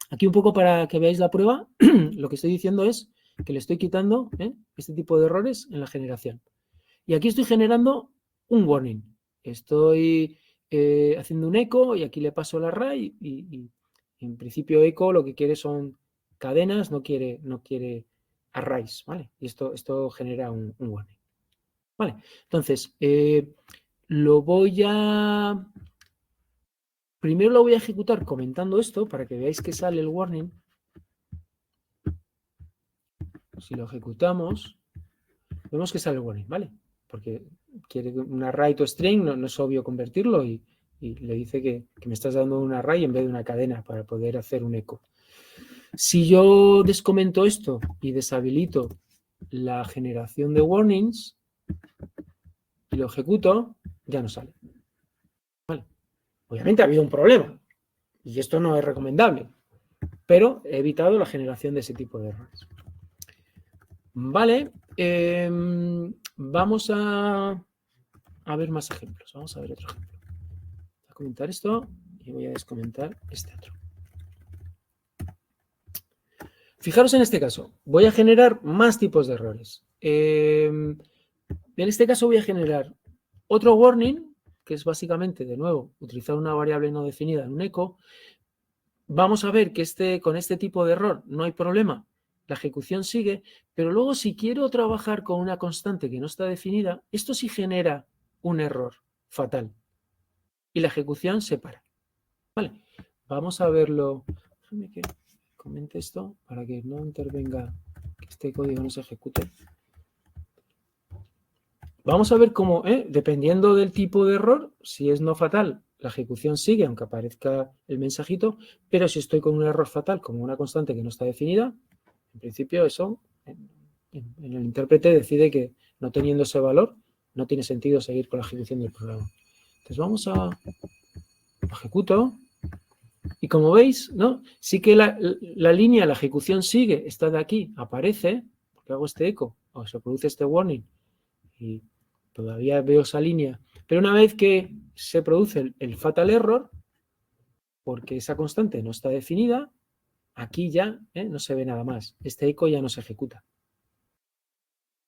aquí un poco para que veáis la prueba, lo que estoy diciendo es que le estoy quitando este tipo de errores en la generación. Y aquí estoy generando un warning. Estoy haciendo un echo y aquí le paso el array y en principio echo lo que quiere son cadenas, no quiere arrays, ¿vale? Y esto genera un warning. Vale, entonces lo voy a... Primero lo voy a ejecutar comentando esto para que veáis que sale el warning. Si lo ejecutamos, vemos que sale el warning, ¿vale? Porque quiere un array to string, no es obvio convertirlo y y le dice que me estás dando un array en vez de una cadena para poder hacer un eco. Si yo descomento esto y deshabilito la generación de warnings y lo ejecuto, ya no sale. Vale. Obviamente ha habido un problema y esto no es recomendable, pero he evitado la generación de ese tipo de errores. Vale, vamos a ver más ejemplos. Vamos a ver otro ejemplo. Voy a comentar esto y voy a descomentar este otro. Fijaros en este caso, voy a generar más tipos de errores. En este caso voy a generar otro warning, que es básicamente, de nuevo, utilizar una variable no definida en un eco. Vamos a ver que con este tipo de error no hay problema, la ejecución sigue, pero luego si quiero trabajar con una constante que no está definida, esto sí genera un error fatal y la ejecución se para. Vale, vamos a verlo. Déjame que comente esto para que no intervenga, que este código no se ejecute. Vamos a ver cómo, dependiendo del tipo de error, si es no fatal, la ejecución sigue aunque aparezca el mensajito, pero si estoy con un error fatal como una constante que no está definida, en principio eso, en el intérprete decide que no teniendo ese valor, no tiene sentido seguir con la ejecución del programa. Entonces vamos a ejecuto. Y como veis, ¿no? Sí que la línea, la ejecución sigue, está de aquí, aparece, porque hago este eco, o se produce este warning, y todavía veo esa línea. Pero una vez que se produce el fatal error, porque esa constante no está definida, aquí ya no se ve nada más. Este eco ya no se ejecuta.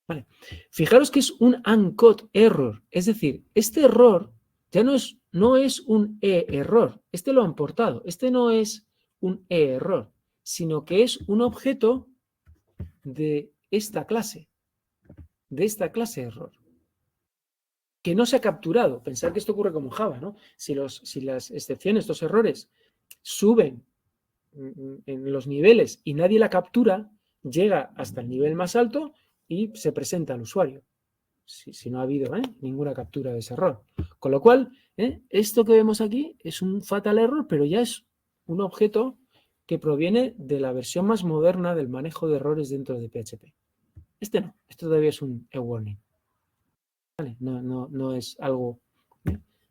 Vale. Fijaros que es un uncaught error, es decir, este error ya no es un e-error, este lo han portado, este no es un e-error, sino que es un objeto de esta clase error, que no se ha capturado. Pensar que esto ocurre como Java, ¿no? Si las excepciones, estos errores, suben en los niveles y nadie la captura, llega hasta el nivel más alto y se presenta al usuario. Si no ha habido ninguna captura de ese error. Con lo cual, esto que vemos aquí es un fatal error, pero ya es un objeto que proviene de la versión más moderna del manejo de errores dentro de PHP. Este no, este todavía es un e-warning. ¿Vale? No es algo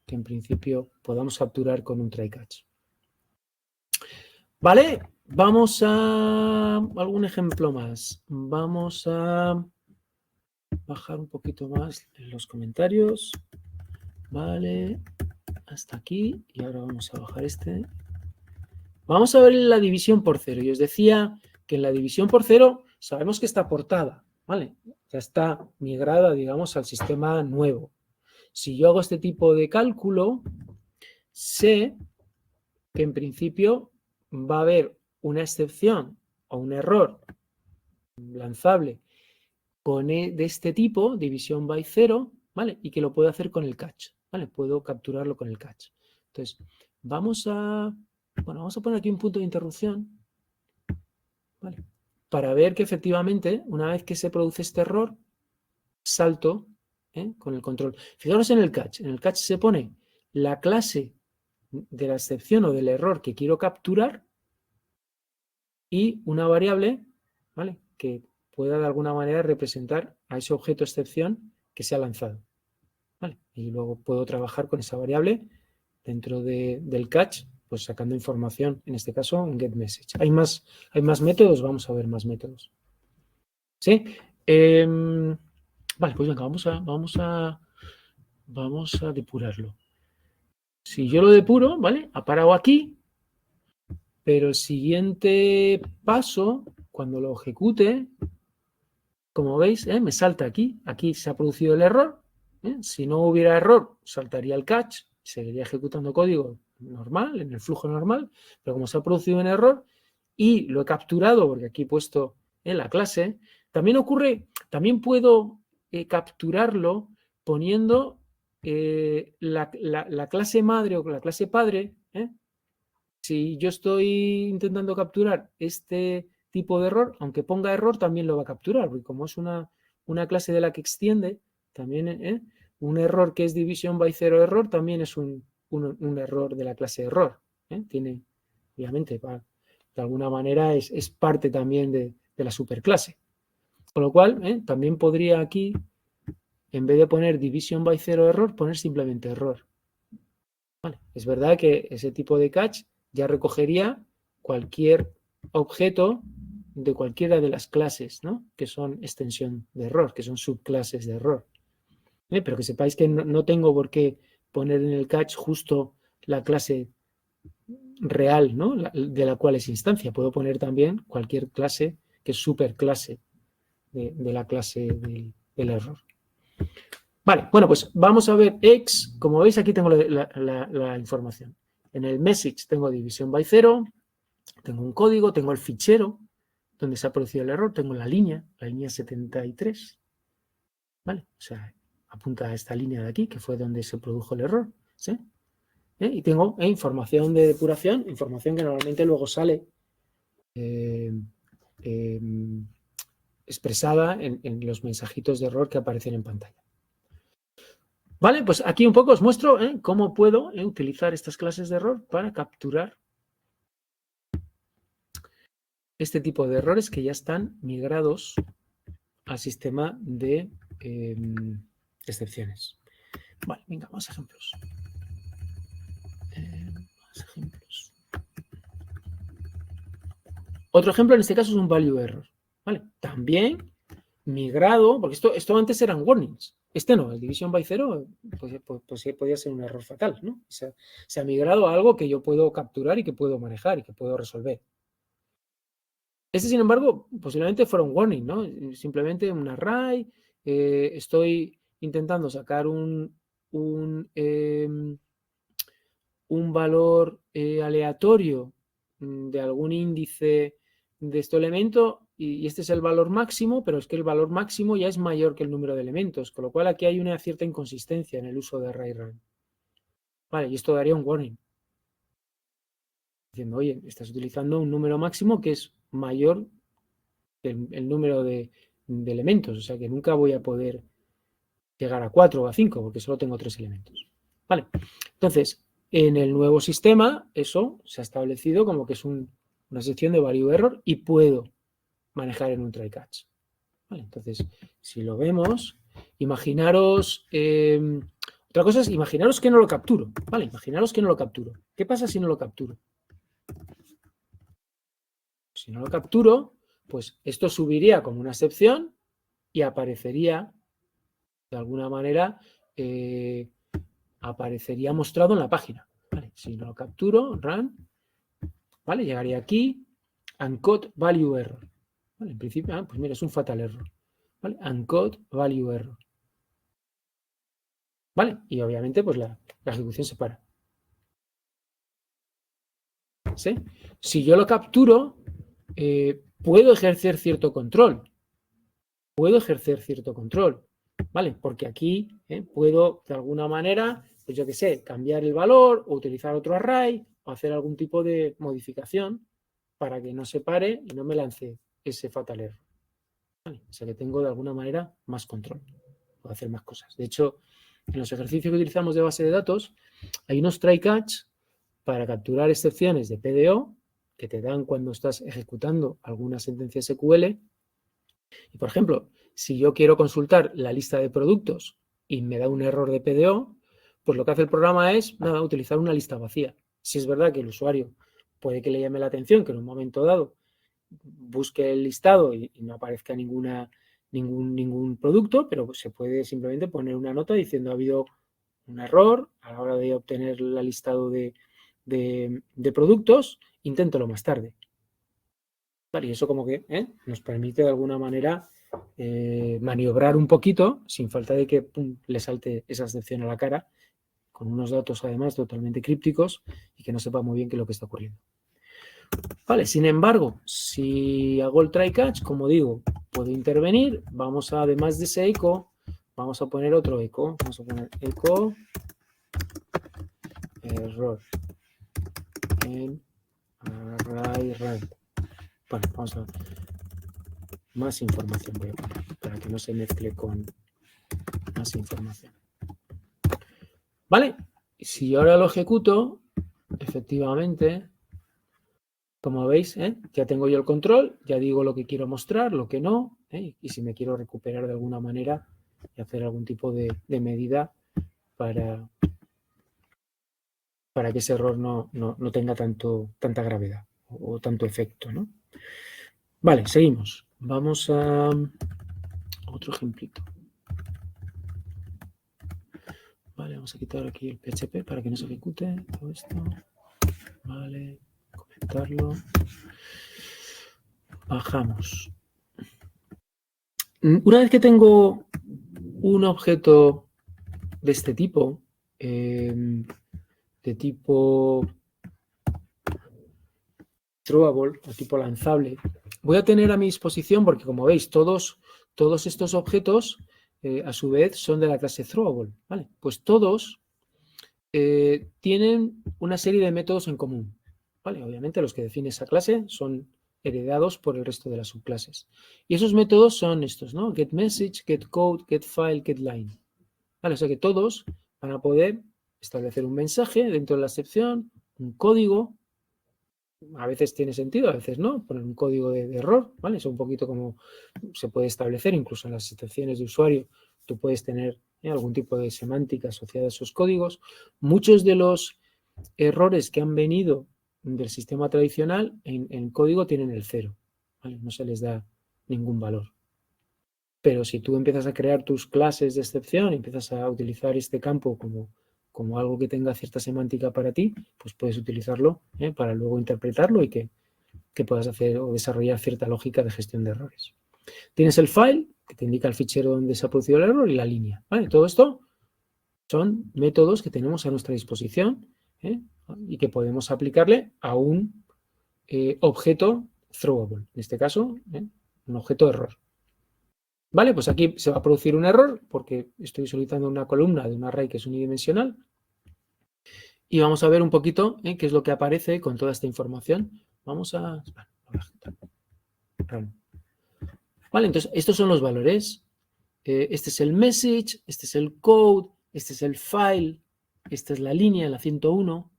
que en principio podamos capturar con un try catch. Vale, vamos a algún ejemplo más. Vamos a bajar un poquito más en los comentarios. Vale, hasta aquí. Y ahora vamos a bajar este. Vamos a ver la división por cero. Y os decía que en la división por cero sabemos que está portada, ¿vale? Ya está migrada, digamos, al sistema nuevo. Si yo hago este tipo de cálculo, sé que en principio va a haber una excepción o un error lanzable de este tipo, división by cero, ¿vale? Y que lo puedo hacer con el catch, ¿vale? Puedo capturarlo con el catch. Entonces, vamos a poner aquí un punto de interrupción, ¿vale? Para ver que efectivamente, una vez que se produce este error, salto con el control. Fijaros en el catch. En el catch se pone la clase de la excepción o del error que quiero capturar y una variable, ¿vale? Que pueda de alguna manera representar a ese objeto excepción que se ha lanzado. ¿Vale? Y luego puedo trabajar con esa variable dentro del catch, pues sacando información, en este caso un getMessage. Hay más métodos, vamos a ver más métodos. ¿Sí? Vale, pues venga, vamos a depurarlo. Si yo lo depuro, ¿vale? Ha parado aquí, pero el siguiente paso, cuando lo ejecute, como veis, me salta aquí. Aquí se ha producido el error. Si no hubiera error, saltaría el catch, seguiría ejecutando código normal, en el flujo normal, pero como se ha producido un error y lo he capturado, porque aquí he puesto en la clase, también puedo capturarlo poniendo la clase madre o la clase padre. Si yo estoy intentando capturar este tipo de error, aunque ponga error, también lo va a capturar, porque como es una clase de la que extiende, también un error que es division by zero error también es un un error de la clase error. Tiene, obviamente, de alguna manera es parte también de la superclase. Con lo cual, también podría aquí, en vez de poner division by 0 error, poner simplemente error. Vale. Es verdad que ese tipo de catch ya recogería cualquier objeto de cualquiera de las clases, ¿no? Que son extensión de error, que son subclases de error. Pero que sepáis que no tengo por qué poner en el catch justo la clase real, ¿no? De la cual es instancia. Puedo poner también cualquier clase que es superclase de la clase del error. Vale, bueno, pues vamos a ver X. Como veis, aquí tengo la información. En el message tengo división by 0, tengo un código, tengo el fichero donde se ha producido el error, tengo la línea 73. ¿Vale? O sea, apunta a esta línea de aquí, que fue donde se produjo el error. ¿Sí? Y tengo información de depuración, información que normalmente luego sale expresada en los mensajitos de error que aparecen en pantalla. Vale, pues aquí un poco os muestro cómo puedo utilizar estas clases de error para capturar este tipo de errores que ya están migrados al sistema de excepciones. Vale, venga, más ejemplos. Otro ejemplo en este caso es un value error. ¿Vale? También migrado, porque esto antes eran warnings. Este no, el division by 0 pues podía ser un error fatal, ¿no? Se ha migrado a algo que yo puedo capturar y que puedo manejar y que puedo resolver. Este, sin embargo, posiblemente fuera un warning, ¿no? Simplemente un array, estoy intentando sacar un valor aleatorio de algún índice de este elemento y este es el valor máximo, pero es que el valor máximo ya es mayor que el número de elementos, con lo cual aquí hay una cierta inconsistencia en el uso de array_run. Vale, y esto daría un warning. Diciendo, oye, estás utilizando un número máximo que es mayor que el número de elementos, o sea que nunca voy a poder llegar a 4 o a 5 porque solo tengo 3 elementos. Vale, entonces, en el nuevo sistema, eso se ha establecido como que es una sección de value error y puedo manejar en un try catch. Vale, entonces, si lo vemos, imaginaros, otra cosa es, imaginaros que no lo capturo. Vale, imaginaros que no lo capturo. ¿Qué pasa si no lo capturo? Si no lo capturo, pues esto subiría como una excepción y aparecería, de alguna manera, aparecería mostrado en la página. Vale, si no lo capturo, run, ¿vale? Llegaría aquí, uncode value error. ¿Vale? En principio, pues mira, es un fatal error. ¿Vale? Uncode value error. ¿Vale? Y obviamente, pues la ejecución se para. ¿Sí? Si yo lo capturo, puedo ejercer cierto control. ¿Vale? Porque aquí puedo, de alguna manera, pues yo qué sé, cambiar el valor o utilizar otro array o hacer algún tipo de modificación para que no se pare y no me lance ese fatal error. ¿Vale? O sea que tengo de alguna manera más control. Puedo hacer más cosas. De hecho, en los ejercicios que utilizamos de base de datos, hay unos try catch para capturar excepciones de PDO que te dan cuando estás ejecutando alguna sentencia SQL. Y, por ejemplo, si yo quiero consultar la lista de productos y me da un error de PDO, pues lo que hace el programa es utilizar una lista vacía. Si es verdad que el usuario puede que le llame la atención que en un momento dado busque el listado y no aparezca ningún producto, pero se puede simplemente poner una nota diciendo ha habido un error a la hora de obtener el listado de productos, inténtalo más tarde. Vale, y eso como que nos permite de alguna manera maniobrar un poquito sin falta de que le salte esa excepción a la cara, con unos datos además totalmente crípticos y que no sepa muy bien qué es lo que está ocurriendo. Vale, sin embargo, si hago el try catch, como digo, puedo intervenir. Vamos a, además de ese eco, vamos a poner otro eco. Vamos a poner eco error en array run. Bueno, vamos a ver. Más información voy a poner para que no se mezcle con más información. ¿Vale? si yo ahora lo ejecuto, efectivamente, como veis, ya tengo yo el control, ya digo lo que quiero mostrar, lo que no, y si me quiero recuperar de alguna manera y hacer algún tipo de medida para que ese error no tenga tanta gravedad o tanto efecto, ¿no? Vale, seguimos. Vamos a otro ejemplito. Vale, vamos a quitar aquí el PHP para que no se ejecute todo esto. Vale, comentarlo. Bajamos. Una vez que tengo un objeto de este tipo, de tipo throwable, o tipo lanzable, voy a tener a mi disposición, porque como veis, todos estos objetos, a su vez, son de la clase throwable, ¿vale? Pues todos tienen una serie de métodos en común, ¿vale? Obviamente los que define esa clase son heredados por el resto de las subclases. Y esos métodos son estos, ¿no? GetMessage, GetCode, GetFile, GetLine. ¿Vale? O sea que todos van a poder establecer un mensaje dentro de la excepción, un código. A veces tiene sentido, a veces no, poner un código de error, ¿vale? Es un poquito como se puede establecer incluso en las excepciones de usuario. Tú puedes tener algún tipo de semántica asociada a esos códigos. Muchos de los errores que han venido del sistema tradicional en código tienen el 0, ¿vale? No se les da ningún valor. Pero si tú empiezas a crear tus clases de excepción, empiezas a utilizar este campo como algo que tenga cierta semántica para ti, pues puedes utilizarlo para luego interpretarlo y que puedas hacer o desarrollar cierta lógica de gestión de errores. Tienes el file, que te indica el fichero donde se ha producido el error, y la línea. ¿Vale? Todo esto son métodos que tenemos a nuestra disposición y que podemos aplicarle a un objeto throwable, en este caso, un objeto error. Vale, pues aquí se va a producir un error porque estoy solicitando una columna de un array que es unidimensional y vamos a ver un poquito qué es lo que aparece con toda esta información. Vamos a... Vale, entonces estos son los valores. Este es el message, este es el code, este es el file, esta es la línea, la 101.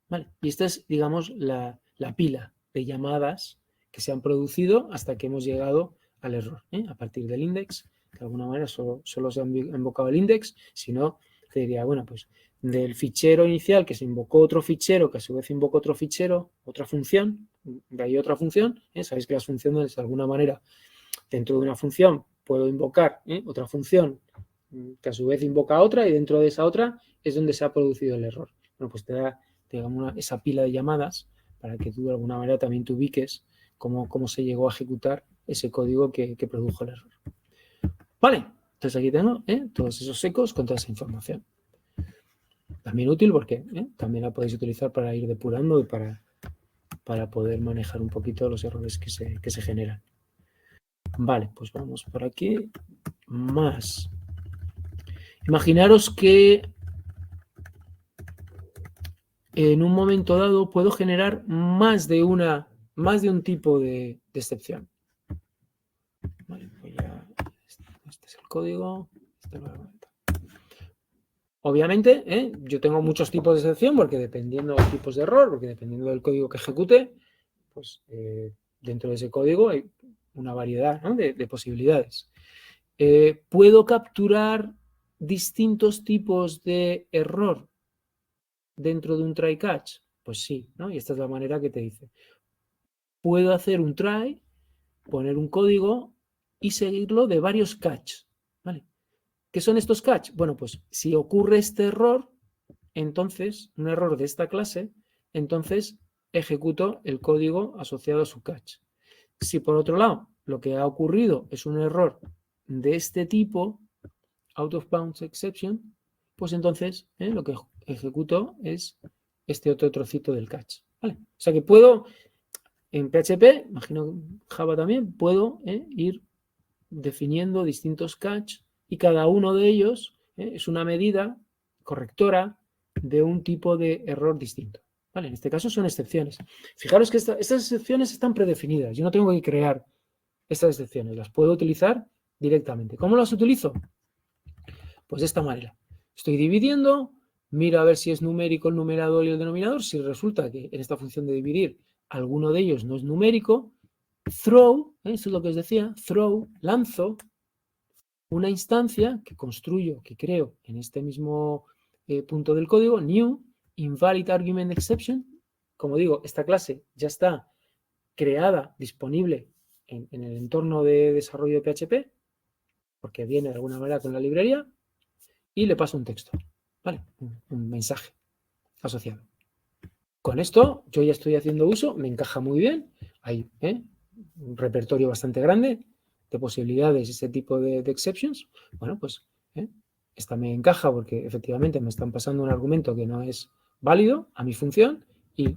Vale, y esta es, digamos, la pila de llamadas que se han producido hasta que hemos llegado al error, a partir del index. De alguna manera solo se ha invocado el index, si no, te diría, bueno, pues del fichero inicial que se invocó otro fichero, que a su vez invocó otro fichero, otra función, de ahí otra función. Sabéis que las funciones, de alguna manera, dentro de una función puedo invocar otra función que a su vez invoca otra y dentro de esa otra es donde se ha producido el error. Bueno, pues te da, digamos, esa pila de llamadas para que tú de alguna manera también te ubiques cómo se llegó a ejecutar ese código que produjo el error. Vale, entonces aquí tengo todos esos ecos con toda esa información. También útil porque también la podéis utilizar para ir depurando y para poder manejar un poquito los errores que se generan. Vale, pues vamos por aquí. Más. Imaginaros que en un momento dado puedo generar más de un tipo de excepción. Vale, pues ya, este es el código. Obviamente, yo tengo muchos tipos de excepción porque dependiendo de los tipos de error, porque dependiendo del código que ejecute, pues dentro de ese código hay una variedad, ¿no? de posibilidades. ¿Puedo capturar distintos tipos de error dentro de un try catch? Pues sí, ¿no? Y esta es la manera que te dice. Puedo hacer un try, poner un código y seguirlo de varios catch, ¿vale? ¿Qué son estos catch? Bueno, pues si ocurre este error, entonces, un error de esta clase, entonces ejecuto el código asociado a su catch. Si por otro lado lo que ha ocurrido es un error de este tipo, out of bounds exception, pues entonces lo que ejecuto es este otro trocito del catch. ¿Vale? O sea que puedo, en PHP, imagino Java también, puedo ir definiendo distintos catch y cada uno de ellos es una medida correctora de un tipo de error distinto. ¿Vale? En este caso son excepciones. Fijaros que estas excepciones están predefinidas. Yo no tengo que crear estas excepciones. Las puedo utilizar directamente. ¿Cómo las utilizo? Pues de esta manera. Estoy dividiendo miro a ver si es numérico el numerador y el denominador. Si resulta que en esta función de dividir alguno de ellos no es numérico, throw, eso es lo que os decía, throw, lanzo una instancia que construyo, que creo en este mismo punto del código, new, invalid argument exception. Como digo, esta clase ya está creada, disponible en el entorno de desarrollo de PHP, porque viene de alguna manera con la librería, y le paso un texto, ¿vale? Un mensaje asociado. Con esto yo ya estoy haciendo uso, me encaja muy bien, hay un repertorio bastante grande de posibilidades, ese tipo de exceptions. Bueno, pues esta me encaja porque efectivamente me están pasando un argumento que no es válido a mi función y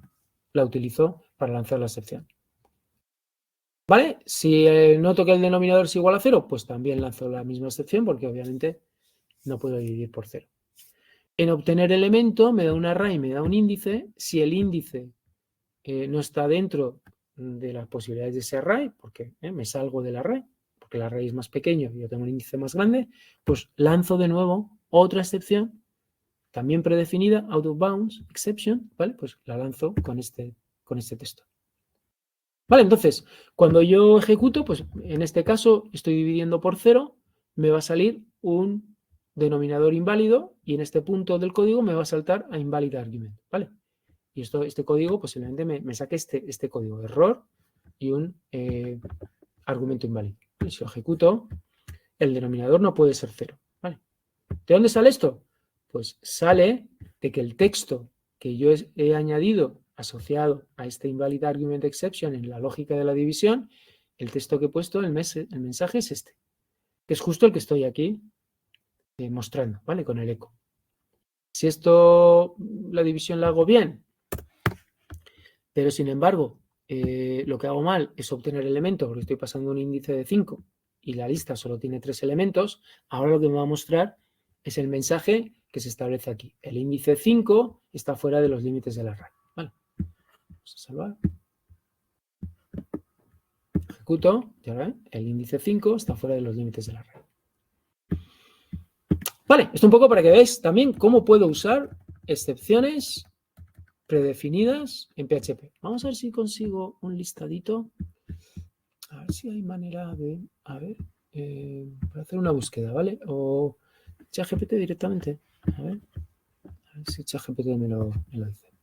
la utilizo para lanzar la excepción. ¿Vale? Si noto que el denominador es igual a 0, pues también lanzo la misma excepción porque obviamente no puedo dividir por 0. En obtener elemento me da un array, me da un índice. Si el índice no está dentro de las posibilidades de ese array, porque me salgo del array, porque el array es más pequeño y yo tengo un índice más grande, pues lanzo de nuevo otra excepción, también predefinida, out of bounds, exception, ¿vale? Pues la lanzo con este texto. Vale, entonces, cuando yo ejecuto, pues en este caso estoy dividiendo por 0, me va a salir un denominador inválido y en este punto del código me va a saltar a invalid argument, ¿vale? Y este código posiblemente me saque este código, error y un argumento inválido. Y si lo ejecuto, el denominador no puede ser 0, ¿vale? ¿De dónde sale esto? Pues sale de que el texto que yo he añadido asociado a este invalid argument exception en la lógica de la división, el texto que he puesto, el mensaje es este, que es justo el que estoy aquí mostrando, ¿vale? Con el eco. Si esto, la división la hago bien, pero sin embargo, lo que hago mal es obtener elementos porque estoy pasando un índice de 5 y la lista solo tiene 3 elementos, ahora lo que me va a mostrar es el mensaje que se establece aquí. El índice 5 está fuera de los límites del array. Vale. Vamos a salvar. Ejecuto. Ya ven, el índice 5 está fuera de los límites del array. Vale, esto un poco para que veáis también cómo puedo usar excepciones predefinidas en PHP. Vamos a ver si consigo un listadito. A ver si hay manera de... A ver, para hacer una búsqueda, ¿vale? O ChatGPT directamente. A ver si ChatGPT me lo dice.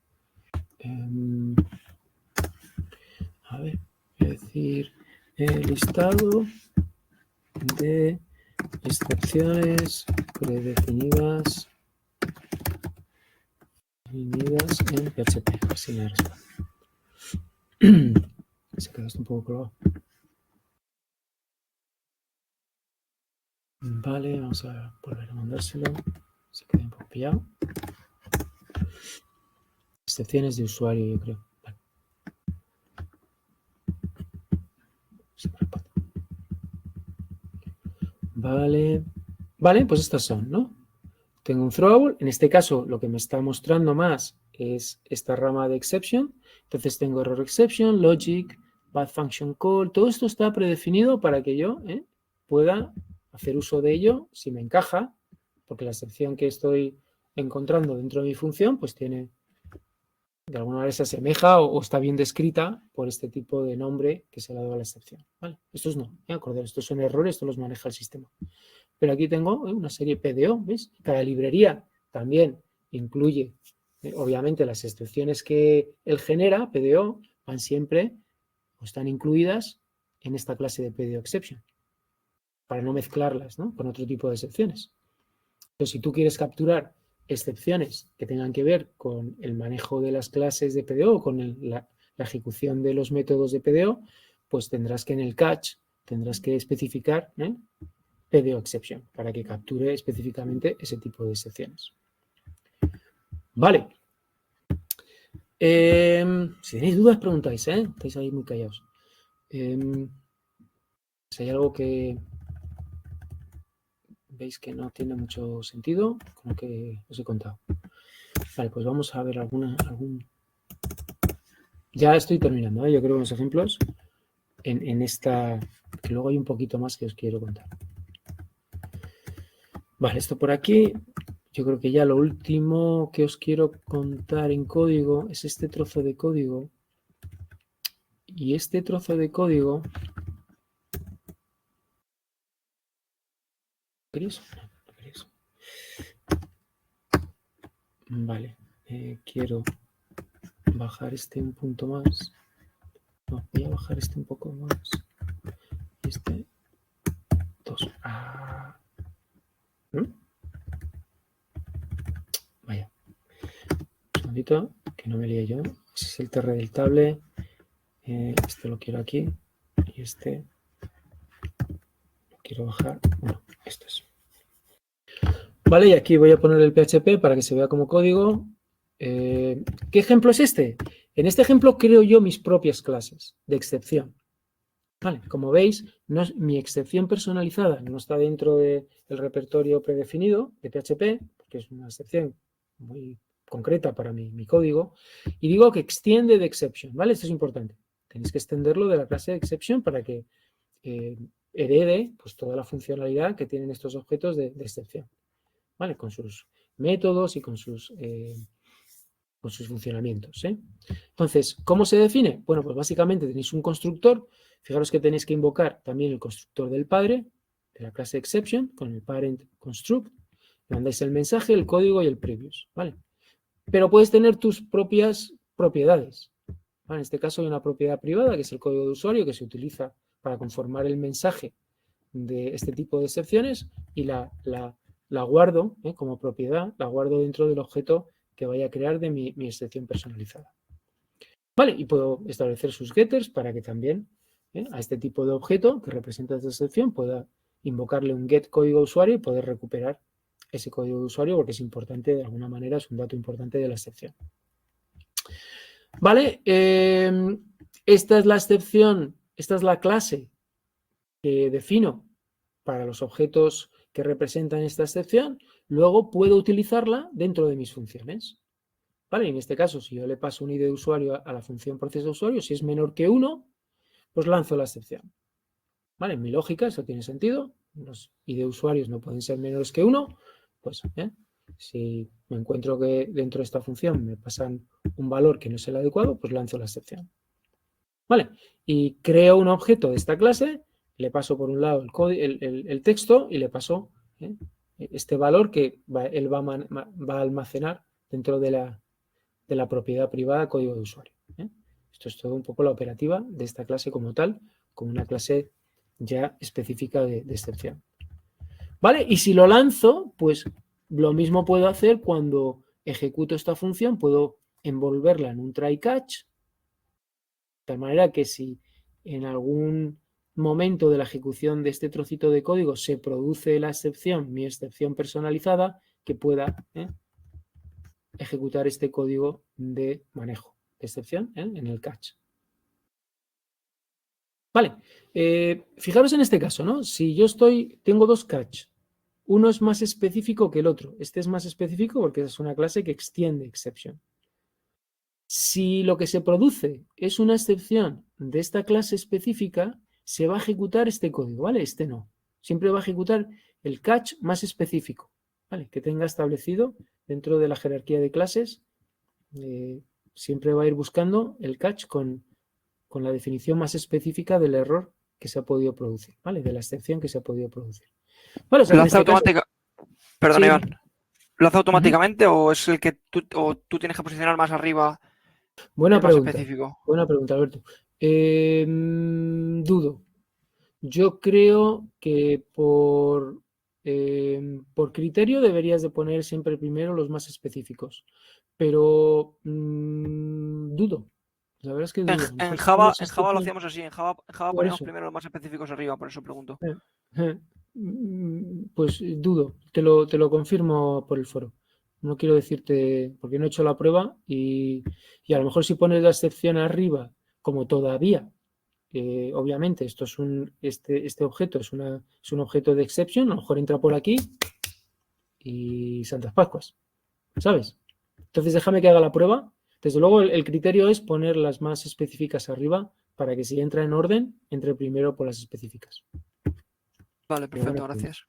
A ver, es decir, listado de excepciones predefinidas en PHP. Así me responde. Se quedó un poco colgado. Vale, vamos a volver a mandárselo. Se quedó un poco pillado. Excepciones de usuario, yo creo. Vale. Vale, pues estas son, ¿no? Tengo un throwable. En este caso, lo que me está mostrando más es esta rama de exception. Entonces tengo error exception, logic, bad function call. Todo esto está predefinido para que yo pueda hacer uso de ello si me encaja, porque la excepción que estoy encontrando dentro de mi función, pues tiene, de alguna manera se asemeja o está bien descrita por este tipo de nombre que se le ha dado a la excepción. ¿Vale? Estos no, acordar, estos son errores, estos los maneja el sistema. Pero aquí tengo una serie PDO, ¿ves? Cada librería también incluye, obviamente, las excepciones que él genera, PDO, van siempre o están incluidas en esta clase de PDO exception, para no mezclarlas, ¿no?, con otro tipo de excepciones. Entonces, si tú quieres capturar excepciones que tengan que ver con el manejo de las clases de PDO o con la ejecución de los métodos de PDO, pues tendrás que en el catch, tendrás que especificar PDO exception para que capture específicamente ese tipo de excepciones. Vale. Si tenéis dudas, preguntáis, estáis ahí muy callados. Si hay algo que veis que no tiene mucho sentido con lo que os he contado. Vale, pues vamos a ver algún... Ya estoy terminando, yo creo, con los ejemplos en esta... que luego hay un poquito más que os quiero contar. Vale, esto por aquí. yo creo que ya lo último que os quiero contar en código es este trozo de código. Y este trozo de código... ¿Queréis? No, no queréis. Vale, quiero bajar este un punto más. No, voy a bajar este un poco más. Este 2. Vaya. Un segundito, que no me líe yo. Ese es el TR del table. Este lo quiero aquí. Y este lo quiero bajar. Bueno, esto es. Vale, y aquí voy a poner el PHP para que se vea como código. ¿Qué ejemplo es este? En este ejemplo creo yo mis propias clases de excepción. Vale, como veis, no es, mi excepción personalizada no está dentro del repertorio predefinido de PHP, porque es una excepción muy concreta para mi código, y digo que extiende de exception, ¿vale? Esto es importante. Tenéis que extenderlo de la clase de exception para que herede pues, toda la funcionalidad que tienen estos objetos de excepción, ¿vale? Con sus métodos y con sus funcionamientos. Entonces, ¿cómo se define? Bueno, pues básicamente tenéis un constructor. Fijaros que tenéis que invocar también el constructor del padre, de la clase exception, con el parent construct. Le mandáis el mensaje, el código y el previous, ¿vale? Pero puedes tener tus propias propiedades. ¿Vale? En este caso hay una propiedad privada, que es el código de usuario, que se utiliza para conformar el mensaje de este tipo de excepciones y la guardo como propiedad, la guardo dentro del objeto que vaya a crear de mi excepción personalizada. Vale, y puedo establecer sus getters para que también a este tipo de objeto que representa esta excepción pueda invocarle un get código usuario y poder recuperar ese código de usuario porque es importante, de alguna manera, es un dato importante de la excepción. Vale, esta es la excepción, esta es la clase que defino para los objetos que representan esta excepción, luego puedo utilizarla dentro de mis funciones. ¿Vale? En este caso, si yo le paso un ID de usuario a la función proceso de usuario, si es menor que 1, pues lanzo la excepción. ¿Vale? En mi lógica eso tiene sentido. Los ID de usuarios no pueden ser menores que 1, pues si me encuentro que dentro de esta función me pasan un valor que no es el adecuado, pues lanzo la excepción. ¿Vale? Y creo un objeto de esta clase, le paso por un lado el texto y le paso este valor que él va a almacenar dentro de la propiedad privada código de usuario. Esto es todo un poco la operativa de esta clase como tal, como una clase ya específica de excepción. ¿Vale? Y si lo lanzo, pues lo mismo puedo hacer cuando ejecuto esta función, puedo envolverla en un try catch, de tal manera que si en algún momento de la ejecución de este trocito de código se produce la excepción, mi excepción personalizada, que pueda ejecutar este código de manejo de excepción en el catch. Vale, fijaros en este caso, ¿no? Si yo tengo dos catch, uno es más específico que el otro. Este es más específico porque es una clase que extiende exception. Si lo que se produce es una excepción de esta clase específica, se va a ejecutar este código, ¿vale? Este no. Siempre va a ejecutar el catch más específico, ¿vale? Que tenga establecido dentro de la jerarquía de clases. Siempre va a ir buscando el catch con la definición más específica del error que se ha podido producir, ¿vale? De la excepción que se ha podido producir. Vale, o sea, ¿Lo hace automática? Perdón, sí. Iván. ¿Lo hace automáticamente o es el que tú tienes que posicionar más arriba? Buena Más pregunta. específico. Buena pregunta, Alberto. Dudo. Yo creo que por criterio deberías de poner siempre primero los más específicos, pero dudo. La verdad es que dudo. En Si Java pones lo excepción, hacíamos así. En Java por poníamos eso. primero los más específicos arriba, por eso pregunto. Pues dudo, te lo confirmo por el foro. No quiero decirte, porque no he hecho la prueba y a lo mejor si pones la excepción arriba, como todavía, obviamente esto es este objeto es un objeto de exception, a lo mejor entra por aquí y Santas Pascuas, ¿sabes? Entonces déjame que haga la prueba. Desde luego el criterio es poner las más específicas arriba para que si entra en orden, entre primero por las específicas. Vale, perfecto, gracias.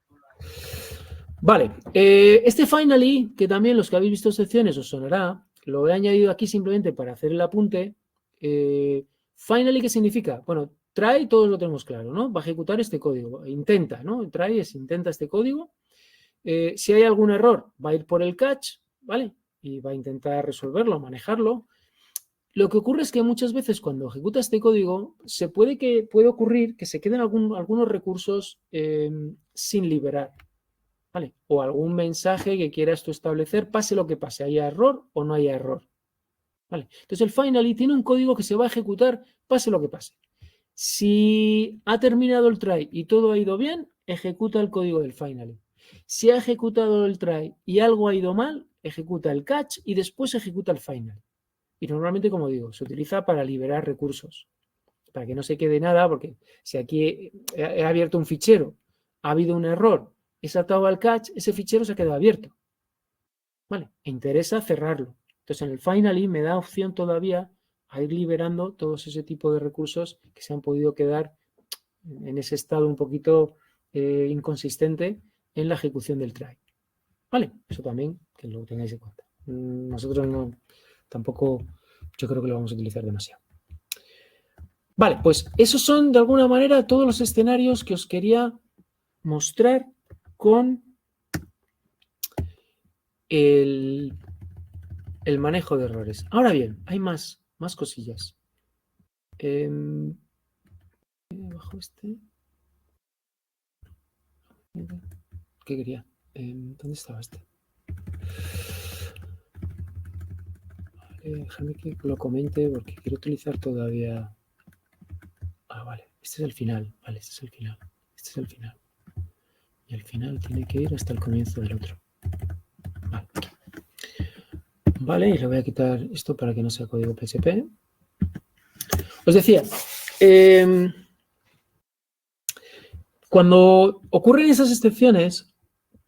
Vale, este finally, que también los que habéis visto secciones os sonará, lo he añadido aquí simplemente para hacer el apunte. Finally, ¿qué significa? Bueno, try, todos lo tenemos claro, ¿no? Va a ejecutar este código, intenta, ¿no? Try es intenta este código. Si hay algún error, va a ir por el catch, ¿vale? Y va a intentar resolverlo, manejarlo. Lo que ocurre es que muchas veces cuando ejecuta este código, puede ocurrir que se queden algunos recursos sin liberar, ¿vale? O algún mensaje que quieras tú establecer, pase lo que pase, haya error o no haya error, ¿vale? Entonces el finally tiene un código que se va a ejecutar, pase lo que pase. Si ha terminado el try y todo ha ido bien, ejecuta el código del finally. Si ha ejecutado el try y algo ha ido mal, ejecuta el catch y después ejecuta el final. Y normalmente, como digo, se utiliza para liberar recursos, para que no se quede nada, porque si aquí he abierto un fichero, ha habido un error, he saltado al catch, ese fichero se ha quedado abierto. ¿Vale? E interesa cerrarlo. Entonces, en el finally me da opción todavía a ir liberando todos ese tipo de recursos que se han podido quedar en ese estado un poquito inconsistente en la ejecución del try. ¿Vale? Eso también que lo tengáis en cuenta. Nosotros no, tampoco, yo creo que lo vamos a utilizar demasiado. Vale, pues esos son de alguna manera todos los escenarios que os quería mostrar con el manejo de errores. Ahora bien, hay más cosillas. Bajo este. ¿Qué quería? ¿Dónde estaba este? Déjame que lo comente porque quiero utilizar todavía. Ah, vale. Este es el final. Vale, este es el final. Este es el final. Y el final tiene que ir hasta el comienzo del otro. Vale. Vale, y le voy a quitar esto para que no sea código PHP. Os decía, cuando ocurren esas excepciones,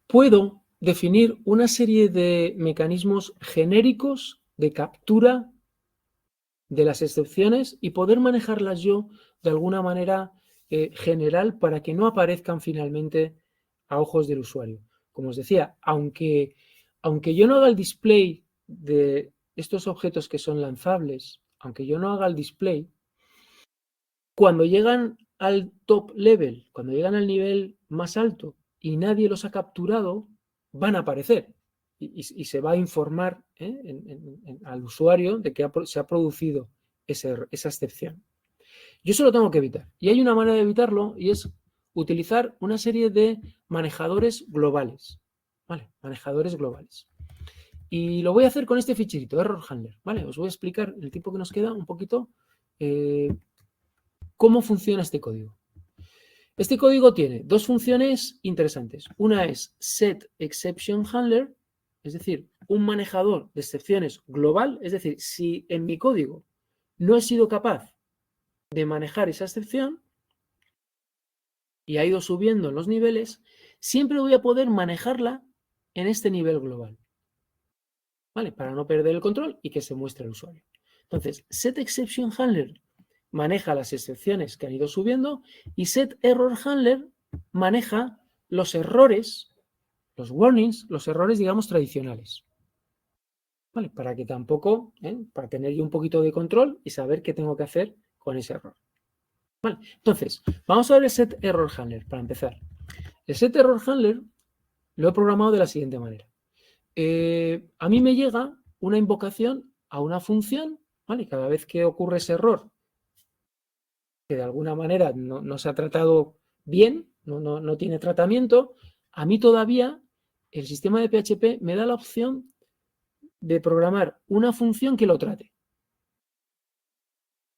puedo definir una serie de mecanismos genéricos de captura de las excepciones y poder manejarlas yo de alguna manera general para que no aparezcan finalmente a ojos del usuario. Como os decía, aunque yo no haga el display de estos objetos que son lanzables, aunque yo no haga el display, cuando llegan al top level, cuando llegan al nivel más alto y nadie los ha capturado, van a aparecer y se va a informar al usuario de que se ha producido esa excepción. Yo eso lo tengo que evitar. Y hay una manera de evitarlo y es utilizar una serie de manejadores globales. ¿Vale? Manejadores globales. Y lo voy a hacer con este ficherito, Error Handler. ¿Vale? Os voy a explicar el tiempo que nos queda un poquito cómo funciona este código. Este código tiene dos funciones interesantes. Una es setExceptionHandler, es decir, un manejador de excepciones global, es decir, si en mi código no he sido capaz de manejar esa excepción y ha ido subiendo en los niveles, siempre voy a poder manejarla en este nivel global, ¿vale? Para no perder el control y que se muestre al usuario. Entonces, setExceptionHandler maneja las excepciones que han ido subiendo y setErrorHandler maneja los errores, los warnings, los errores, digamos, tradicionales. ¿Vale? Para que tampoco, para tener yo un poquito de control y saber qué tengo que hacer con ese error. Vale, entonces, vamos a ver el setErrorHandler para empezar. El setErrorHandler lo he programado de la siguiente manera. A mí me llega una invocación a una función, ¿vale? Cada vez que ocurre ese error, que de alguna manera no se ha tratado bien, no tiene tratamiento, a mí todavía el sistema de PHP me da la opción de programar una función que lo trate.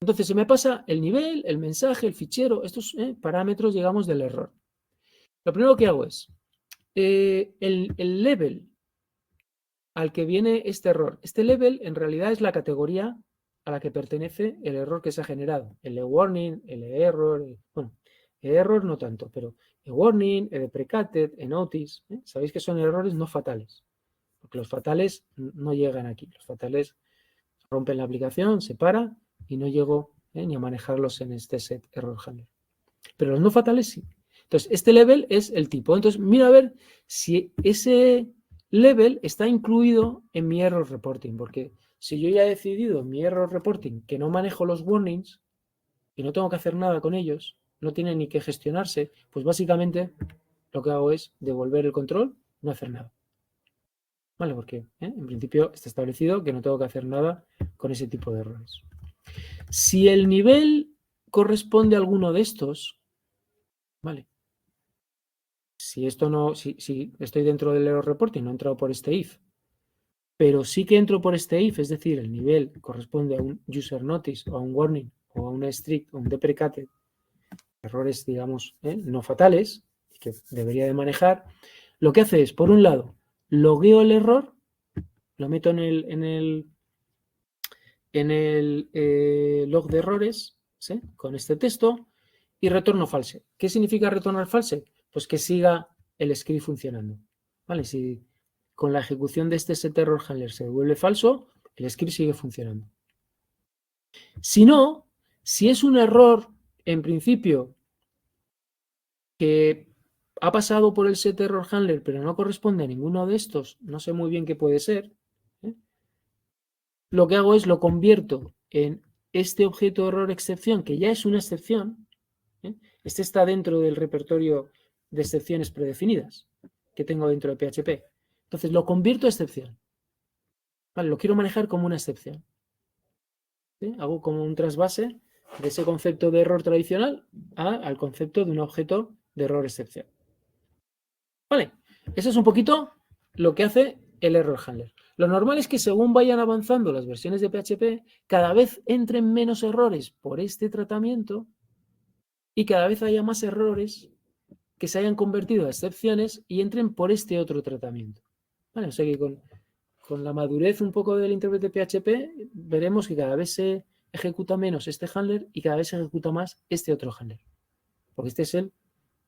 Entonces se me pasa el nivel, el mensaje, el fichero, estos parámetros, digamos, del error. Lo primero que hago es el level al que viene este error. Este level en realidad es la categoría a la que pertenece el error que se ha generado. El warning, el error, bueno, el error no tanto, pero el warning, el deprecated, el notice, sabéis que son errores no fatales, porque los fatales no llegan aquí. Los fatales rompen la aplicación, se para y no llego ni a manejarlos en este set error handler. Pero los no fatales sí. Entonces, este level es el tipo. Entonces, mira a ver si ese level está incluido en mi error reporting, porque si yo ya he decidido en mi error reporting que no manejo los warnings y no tengo que hacer nada con ellos, no tienen ni que gestionarse, pues básicamente lo que hago es devolver el control, no hacer nada. ¿Vale? Porque en principio está establecido que no tengo que hacer nada con ese tipo de errores. Si el nivel corresponde a alguno de estos, ¿vale? Si esto no, si estoy dentro del error reporting, no he entrado por este if, pero sí que entro por este if, es decir, el nivel corresponde a un user notice o a un warning o a una strict o un deprecated, errores, digamos, no fatales, que debería de manejar, lo que hace es, por un lado, logueo el error, lo meto en el log de errores, ¿sí? Con este texto, y retorno false. ¿Qué significa retornar false? Pues que siga el script funcionando. ¿Vale? Si con la ejecución de este seterror handler se devuelve falso, el script sigue funcionando. Si no, si es un error, en principio, que ha pasado por el seterror handler, pero no corresponde a ninguno de estos, no sé muy bien qué puede ser, lo que hago es lo convierto en este objeto de error excepción, que ya es una excepción. Este está dentro del repertorio de excepciones predefinidas que tengo dentro de PHP. Entonces lo convierto a excepción. Vale, lo quiero manejar como una excepción. ¿Sí? Hago como un trasvase de ese concepto de error tradicional al concepto de un objeto de error excepción. Vale, eso es un poquito lo que hace el error handler. Lo normal es que según vayan avanzando las versiones de PHP, cada vez entren menos errores por este tratamiento y cada vez haya más errores que se hayan convertido a excepciones y entren por este otro tratamiento. Vale, o sea que con la madurez un poco del intérprete PHP veremos que cada vez se ejecuta menos este handler y cada vez se ejecuta más este otro handler. Porque este es el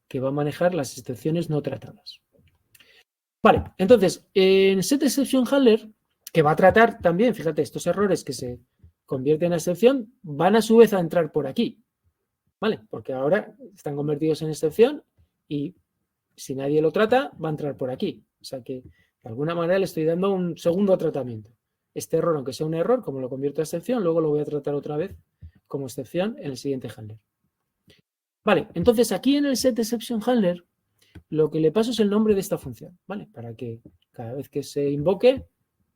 que va a manejar las excepciones no tratadas. Vale, entonces, en setExceptionHandler, que va a tratar también, fíjate, estos errores que se convierten en excepción, van a su vez a entrar por aquí, ¿vale? Porque ahora están convertidos en excepción y si nadie lo trata, va a entrar por aquí. O sea que, de alguna manera, le estoy dando un segundo tratamiento. Este error, aunque sea un error, como lo convierto a excepción, luego lo voy a tratar otra vez como excepción en el siguiente handler. Vale, entonces aquí en el setExceptionHandler, lo que le paso es el nombre de esta función, ¿vale? Para que cada vez que se invoque,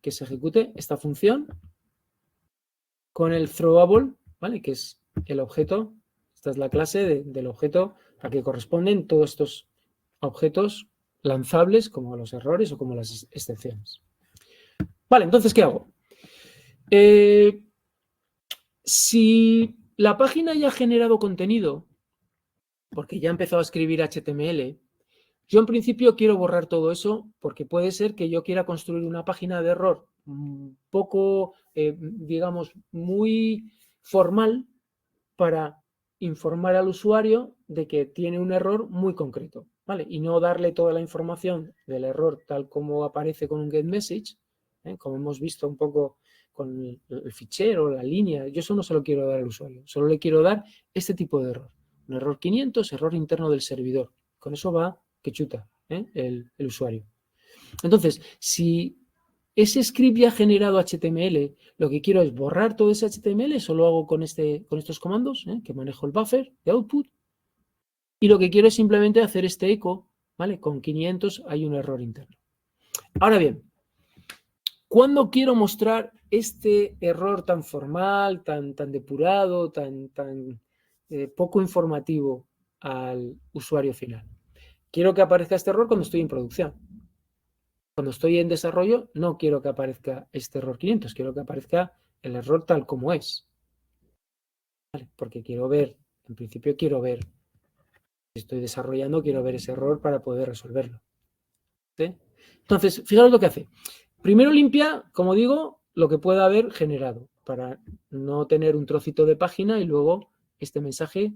que se ejecute esta función con el throwable, ¿vale? Que es el objeto, esta es la clase del objeto a que corresponden todos estos objetos lanzables como los errores o como las excepciones. Vale, entonces, ¿qué hago? Si la página ya ha generado contenido, porque ya ha empezado a escribir HTML, yo en principio quiero borrar todo eso porque puede ser que yo quiera construir una página de error poco, digamos, muy formal para informar al usuario de que tiene un error muy concreto, ¿vale? Y no darle toda la información del error tal como aparece con un getMessage, como hemos visto un poco con el fichero, la línea. Yo eso no se lo quiero dar al usuario, solo le quiero dar este tipo de error. Un error 500, error interno del servidor. Con eso va que chuta el usuario. Entonces, si ese script ya ha generado HTML, lo que quiero es borrar todo ese HTML, solo hago con estos comandos, que manejo el buffer de output, y lo que quiero es simplemente hacer este eco, ¿vale? Con 500 hay un error interno. Ahora bien, ¿cuándo quiero mostrar este error tan formal, tan depurado, tan poco informativo al usuario final? Quiero que aparezca este error cuando estoy en producción. Cuando estoy en desarrollo, no quiero que aparezca este error 500, quiero que aparezca el error tal como es. ¿Vale? Porque quiero ver, en principio quiero ver, si estoy desarrollando, quiero ver ese error para poder resolverlo. ¿Sí? Entonces, fijaros lo que hace. Primero limpia, como digo, lo que pueda haber generado, para no tener un trocito de página y luego este mensaje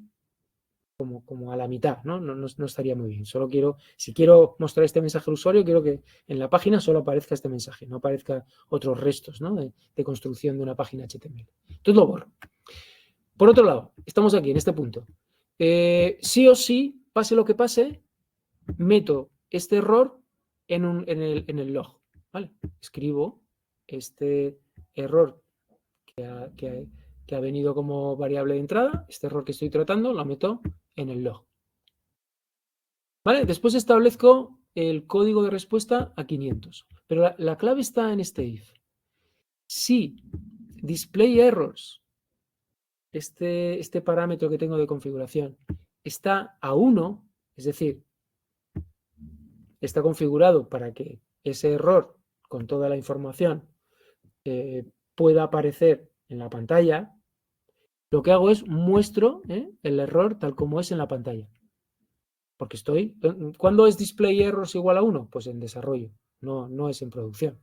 como a la mitad, ¿no? No estaría muy bien. Solo quiero, si quiero mostrar este mensaje al usuario, quiero que en la página solo aparezca este mensaje, no aparezca otros restos, ¿no? de construcción de una página HTML. Entonces lo borro. Por otro lado, estamos aquí en este punto. Sí o sí, pase lo que pase, meto este error en el log, ¿vale? Escribo este error que ha venido como variable de entrada, este error que estoy tratando, lo meto en el log. ¿Vale? Después establezco el código de respuesta a 500. Pero la clave está en este if. Si display errors, este parámetro que tengo de configuración, está a 1, es decir, está configurado para que ese error con toda la información pueda aparecer en la pantalla, lo que hago es muestro el error tal como es en la pantalla. Porque ¿cuándo es display errors igual a 1? Pues en desarrollo, no es en producción.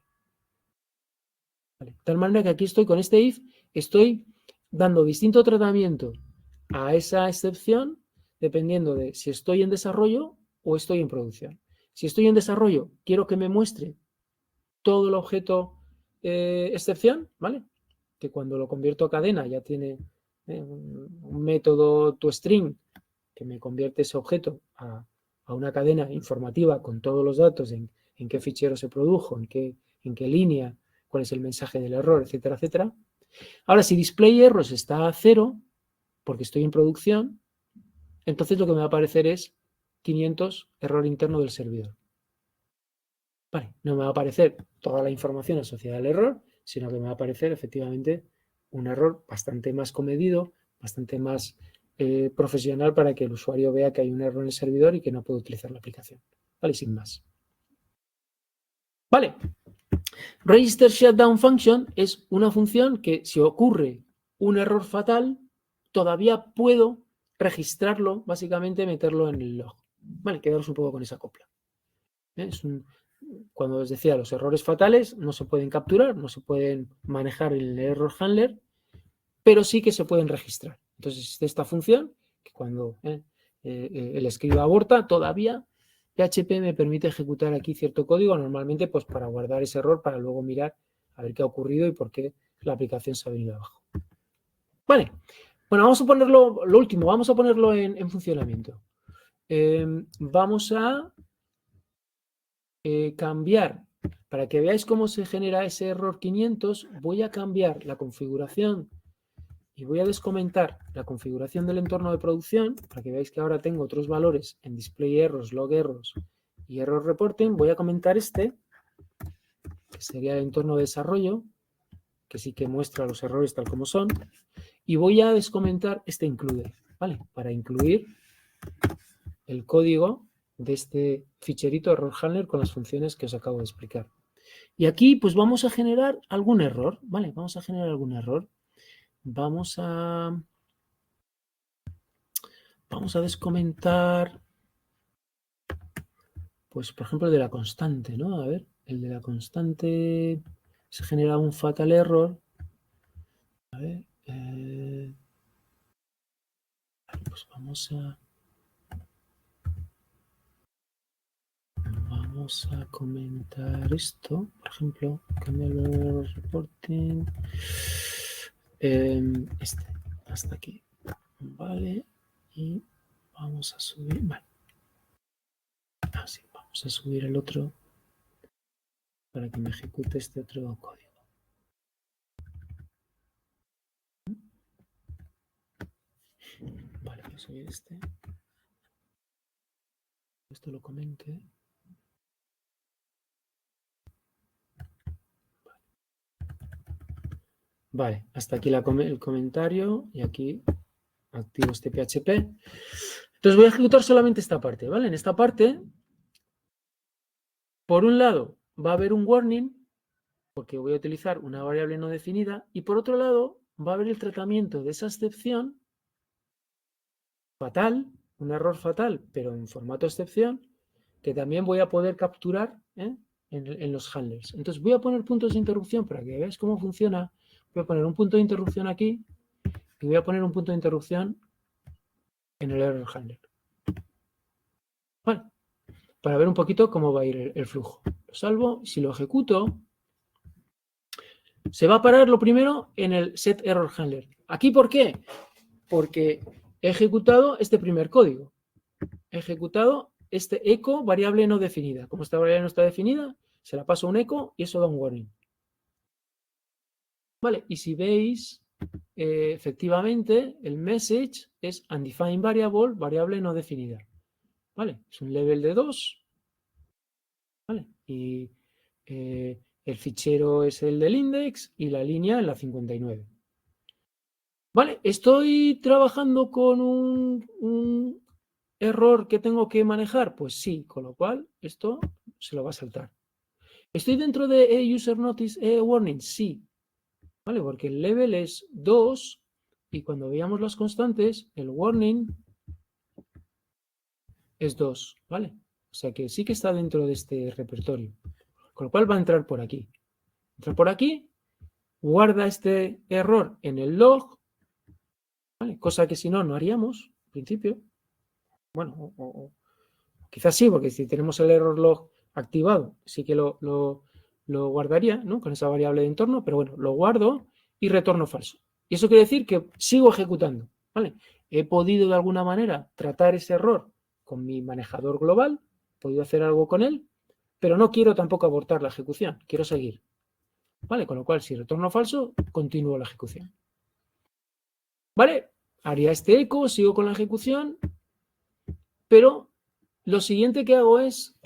¿Vale? De tal manera que aquí estoy con este if, estoy dando distinto tratamiento a esa excepción dependiendo de si estoy en desarrollo o estoy en producción. Si estoy en desarrollo, quiero que me muestre todo el objeto excepción, ¿vale? Que cuando lo convierto a cadena ya tiene un método toString que me convierte ese objeto a una cadena informativa con todos los datos en qué fichero se produjo, en qué línea, cuál es el mensaje del error, etcétera, etcétera. Ahora, si display errors está a 0, porque estoy en producción, entonces lo que me va a aparecer es 500 error interno del servidor. Vale, no me va a aparecer toda la información asociada al error, sino que me va a aparecer efectivamente un error bastante más comedido, bastante más profesional para que el usuario vea que hay un error en el servidor y que no puede utilizar la aplicación. Vale, sin más. Vale. Register Shutdown Function es una función que si ocurre un error fatal, todavía puedo registrarlo, básicamente meterlo en el log. Vale, quedaros un poco con esa copla. Cuando os decía, los errores fatales no se pueden capturar, no se pueden manejar en el error handler, pero sí que se pueden registrar. Entonces existe esta función que cuando el script aborta, todavía PHP me permite ejecutar aquí cierto código, normalmente pues para guardar ese error, para luego mirar a ver qué ha ocurrido y por qué la aplicación se ha venido abajo. Vale, bueno, vamos a ponerlo, lo último, vamos a ponerlo en funcionamiento. Vamos a cambiar, para que veáis cómo se genera ese error 500, voy a cambiar la configuración y voy a descomentar la configuración del entorno de producción para que veáis que ahora tengo otros valores en display errors, log errors y error reporting. Voy a comentar este, que sería el entorno de desarrollo, que sí que muestra los errores tal como son, y voy a descomentar este include, ¿vale? Para incluir el código de este ficherito error handler con las funciones que os acabo de explicar. Y aquí pues vamos a generar algún error, ¿vale? Vamos a generar algún error. Vamos a descomentar, pues por ejemplo el de la constante, ¿no? A ver, el de la constante se genera un fatal error. A ver, pues vamos a comentar esto, por ejemplo, cambiar el error reporting, hasta aquí, vale, y vamos a subir, vale, así, vamos a subir el otro para que me ejecute este otro código. Vale, voy a subir este. Esto lo comente. Vale, hasta aquí el comentario y aquí activo este PHP. Entonces voy a ejecutar solamente esta parte, ¿vale? En esta parte, por un lado, va a haber un warning, porque voy a utilizar una variable no definida, y por otro lado, va a haber el tratamiento de esa excepción fatal, un error fatal, pero en formato excepción, que también voy a poder capturar en los handlers. Entonces voy a poner puntos de interrupción para que veáis cómo funciona. Voy a poner un punto de interrupción aquí y voy a poner un punto de interrupción en el error handler. Vale. Para ver un poquito cómo va a ir el flujo. Lo salvo, si lo ejecuto, se va a parar lo primero en el set error handler. ¿Aquí por qué? Porque he ejecutado este primer código. ejecutado este echo variable no definida. Como esta variable no está definida, se la paso a un echo y eso da un warning. Vale, y si veis, efectivamente, el message es undefined variable, variable no definida. Vale, es un level de 2. Vale, y el fichero es el del index y la línea en la 59. Vale, estoy trabajando con un error que tengo que manejar. Pues sí, con lo cual esto se lo va a saltar. ¿Estoy dentro de user notice warning? Sí. ¿Vale? Porque el level es 2 y cuando veamos las constantes, el warning es 2, ¿vale? O sea que sí que está dentro de este repertorio. Con lo cual va a entrar por aquí. Entra por aquí, guarda este error en el log, ¿vale? Cosa que si no, no haríamos, en principio. Bueno, o quizás sí, porque si tenemos el error log activado, sí que lo guardaría, ¿no? Con esa variable de entorno, pero bueno, lo guardo y retorno falso. Y eso quiere decir que sigo ejecutando, ¿vale? He podido de alguna manera tratar ese error con mi manejador global, he podido hacer algo con él, pero no quiero tampoco abortar la ejecución, quiero seguir, ¿vale? Con lo cual, si retorno falso, continúo la ejecución. ¿Vale? Haría este eco, sigo con la ejecución, pero lo siguiente que hago es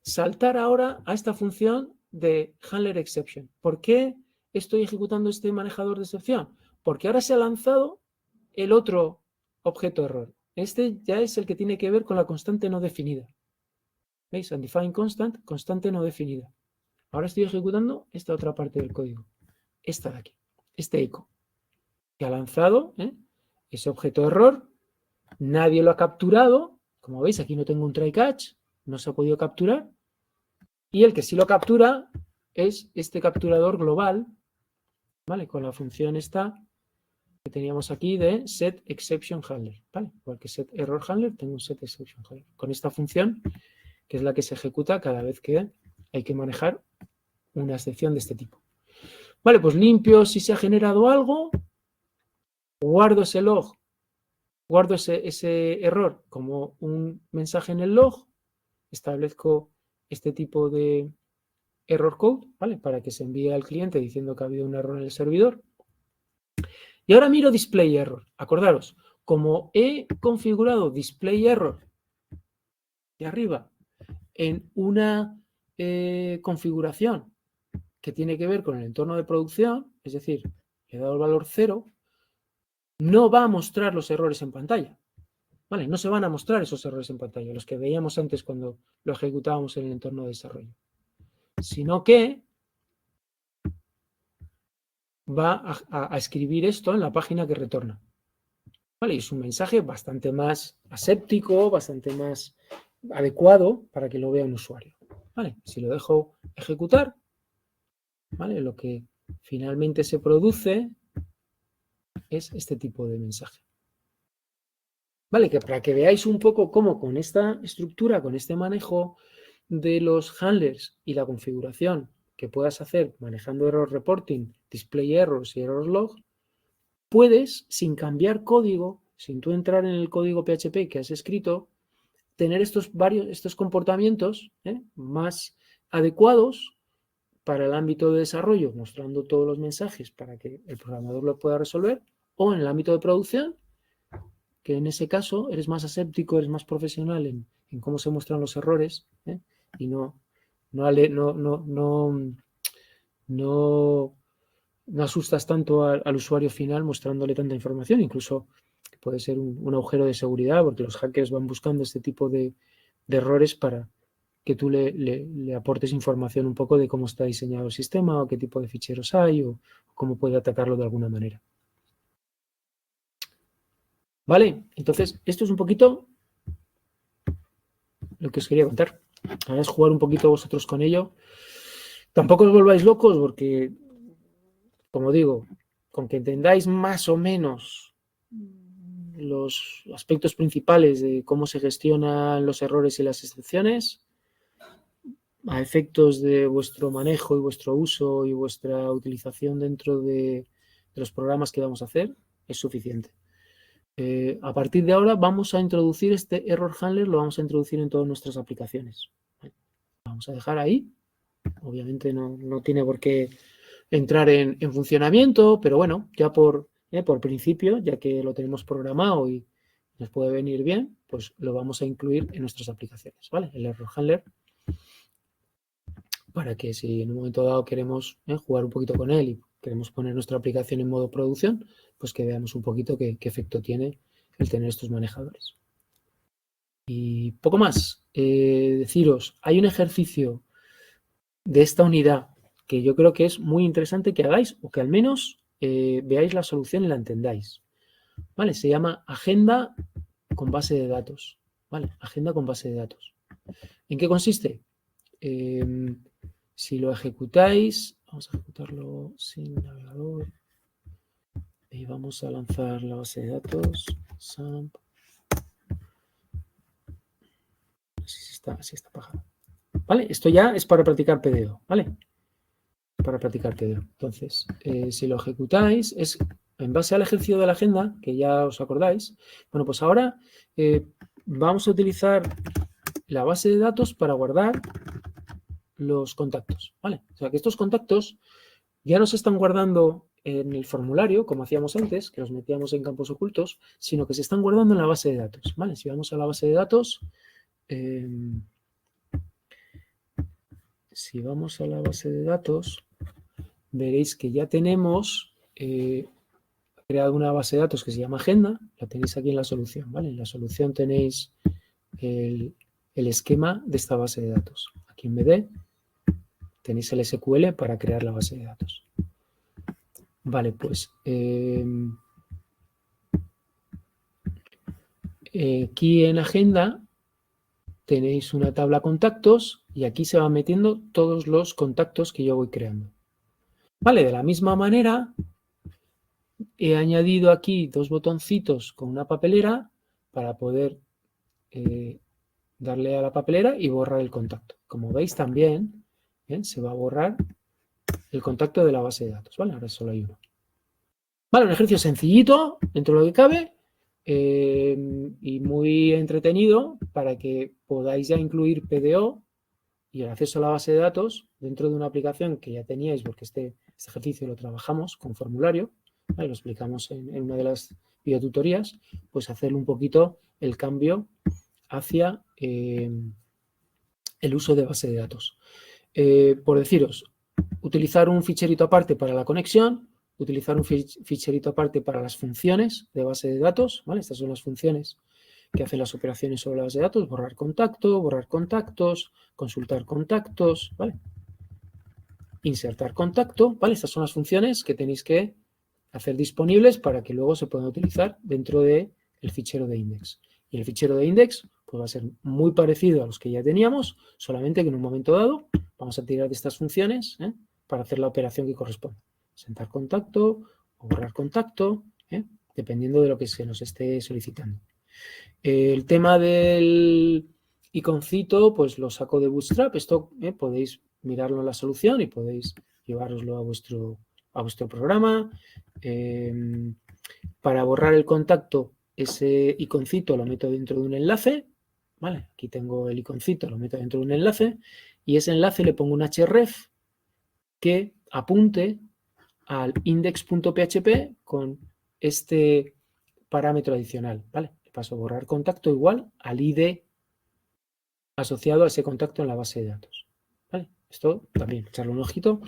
saltar ahora a esta función de handler exception. ¿Por qué estoy ejecutando este manejador de excepción? Porque ahora se ha lanzado el otro objeto error. Este ya es el que tiene que ver con la constante no definida. ¿Veis? Undefined constant, constante no definida. Ahora estoy ejecutando esta otra parte del código. Esta de aquí. Este echo. Que ha lanzado ese objeto error. Nadie lo ha capturado. Como veis, aquí no tengo un try catch. No se ha podido capturar. Y el que sí lo captura es este capturador global, ¿vale? Con la función esta que teníamos aquí de set exception handler, ¿vale? Igual que set error handler, tengo un set exception handler. Con esta función, que es la que se ejecuta cada vez que hay que manejar una excepción de este tipo. Vale, pues limpio si se ha generado algo, guardo ese log, guardo ese error como un mensaje en el log, establezco este tipo de error code, ¿vale? Para que se envíe al cliente diciendo que ha habido un error en el servidor. Y ahora miro display error. Acordaros, como he configurado display error de arriba en una configuración que tiene que ver con el entorno de producción, es decir, le he dado el valor 0, no va a mostrar los errores en pantalla. ¿Vale? No se van a mostrar esos errores en pantalla, los que veíamos antes cuando lo ejecutábamos en el entorno de desarrollo. Sino que va a escribir esto en la página que retorna. ¿Vale? Y es un mensaje bastante más aséptico, bastante más adecuado para que lo vea un usuario. ¿Vale? Si lo dejo ejecutar, ¿vale? Lo que finalmente se produce es este tipo de mensaje. ¿Vale? Que para que veáis un poco cómo con esta estructura, con este manejo de los handlers y la configuración que puedas hacer manejando error reporting, display errors y error log, puedes, sin cambiar código, sin tú entrar en el código PHP que has escrito, tener estos comportamientos más adecuados para el ámbito de desarrollo, mostrando todos los mensajes para que el programador lo pueda resolver, o en el ámbito de producción, que en ese caso eres más aséptico, eres más profesional en cómo se muestran los errores y no asustas tanto al usuario final mostrándole tanta información. Incluso puede ser un agujero de seguridad porque los hackers van buscando este tipo de errores para que tú le aportes información un poco de cómo está diseñado el sistema o qué tipo de ficheros hay o cómo puede atacarlo de alguna manera. ¿Vale? Entonces, esto es un poquito lo que os quería contar. Ahora es jugar un poquito vosotros con ello. Tampoco os volváis locos porque, como digo, con que entendáis más o menos los aspectos principales de cómo se gestionan los errores y las excepciones, a efectos de vuestro manejo y vuestro uso y vuestra utilización dentro de los programas que vamos a hacer, es suficiente. A partir de ahora vamos a introducir este error handler, lo vamos a introducir en todas nuestras aplicaciones. Vamos a dejar ahí. Obviamente no tiene por qué entrar en funcionamiento, pero bueno, ya por principio, ya que lo tenemos programado y nos puede venir bien, pues lo vamos a incluir en nuestras aplicaciones, ¿vale? El error handler, para que si en un momento dado queremos jugar un poquito con él y queremos poner nuestra aplicación en modo producción, pues que veamos un poquito qué efecto tiene el tener estos manejadores. Y poco más. Deciros, hay un ejercicio de esta unidad que yo creo que es muy interesante que hagáis o que al menos veáis la solución y la entendáis. ¿Vale? Se llama agenda con base de datos. ¿Vale? Agenda con base de datos. ¿En qué consiste? Si lo ejecutáis, vamos a ejecutarlo sin navegador y vamos a lanzar la base de datos. SAMP. No sé si está apagado. ¿Vale? Esto ya es para practicar PDO, ¿vale? Para practicar PDO. Entonces, si lo ejecutáis, es en base al ejercicio de la agenda, que ya os acordáis. Bueno, pues ahora vamos a utilizar la base de datos para guardar los contactos, ¿vale? O sea, que estos contactos ya no se están guardando en el formulario, como hacíamos antes, que los metíamos en campos ocultos, sino que se están guardando en la base de datos, ¿vale? Si vamos a la base de datos, si vamos a la base de datos, veréis que ya tenemos creado una base de datos que se llama agenda, la tenéis aquí en la solución, ¿vale? En la solución tenéis el esquema de esta base de datos. Aquí en BD tenéis el SQL para crear la base de datos. Vale, pues aquí en agenda tenéis una tabla contactos y aquí se van metiendo todos los contactos que yo voy creando. Vale, de la misma manera he añadido aquí dos botoncitos con una papelera para poder darle a la papelera y borrar el contacto. Como veis también se va a borrar el contacto de la base de datos. ¿Vale? Ahora solo hay uno. Vale, un ejercicio sencillito dentro de lo que cabe y muy entretenido para que podáis ya incluir PDO y el acceso a la base de datos dentro de una aplicación que ya teníais, porque este ejercicio lo trabajamos con formulario, ¿vale? Lo explicamos en una de las videotutorías, pues hacer un poquito el cambio hacia el uso de base de datos. Por deciros, utilizar un ficherito aparte para la conexión, utilizar un ficherito aparte para las funciones de base de datos, ¿vale? Estas son las funciones que hacen las operaciones sobre la base de datos, borrar contacto, borrar contactos, consultar contactos, ¿vale? Insertar contacto, ¿vale? Estas son las funciones que tenéis que hacer disponibles para que luego se puedan utilizar dentro del fichero de index. Y el fichero de index pues va a ser muy parecido a los que ya teníamos, solamente que en un momento dado vamos a tirar de estas funciones para hacer la operación que corresponde. Sentar contacto o borrar contacto, dependiendo de lo que se nos esté solicitando. El tema del iconcito, pues lo saco de Bootstrap. Esto podéis mirarlo en la solución y podéis llevároslo a vuestro programa. Para borrar el contacto, ese iconcito lo meto dentro de un enlace. ¿Vale? Aquí tengo el iconcito, lo meto dentro de un enlace y ese enlace le pongo un href que apunte al index.php con este parámetro adicional, ¿vale? Le paso a borrar contacto igual al ID asociado a ese contacto en la base de datos, ¿vale? Esto también, echarle un ojito.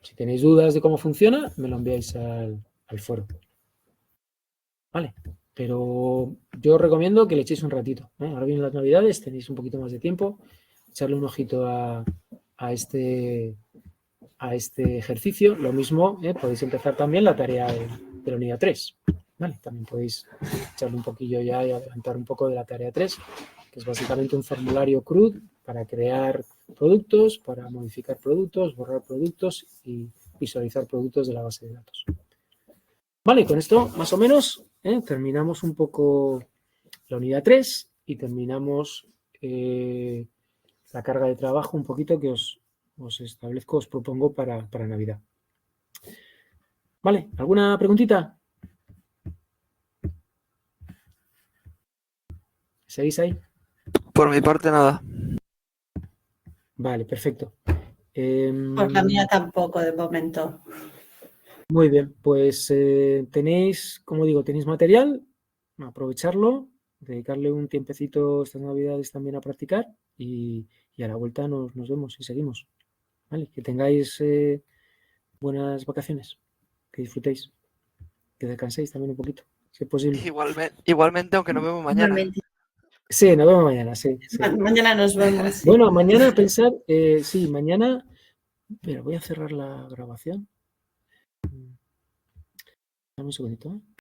Si tenéis dudas de cómo funciona, me lo enviáis al foro, ¿vale? Pero yo os recomiendo que le echéis un ratito, ¿eh? Ahora vienen las navidades, tenéis un poquito más de tiempo, echarle un ojito a este ejercicio. Lo mismo, podéis empezar también la tarea de la unidad 3. ¿Vale? También podéis echarle un poquillo ya y adelantar un poco de la tarea 3, que es básicamente un formulario CRUD para crear productos, para modificar productos, borrar productos y visualizar productos de la base de datos. Vale, con esto más o menos terminamos un poco la unidad 3 y terminamos la carga de trabajo un poquito que os establezco, os propongo para Navidad. ¿Vale? ¿Alguna preguntita? ¿Seguís ahí? Por mi parte, nada. Vale, perfecto. Por la mía tampoco, de momento. Muy bien, pues tenéis, como digo, tenéis material, aprovecharlo, dedicarle un tiempecito estas Navidades también a practicar y a la vuelta nos vemos y seguimos. ¿Vale? Que tengáis buenas vacaciones, que disfrutéis, que descanséis también un poquito, si es posible. Igualmente, aunque nos vemos mañana. Igualmente. Sí, nos vemos mañana, sí. Mañana nos vemos. Sí. Bueno, mañana pensar, sí, mañana, mira, voy a cerrar la grabación. Dame un segundito, ¿eh?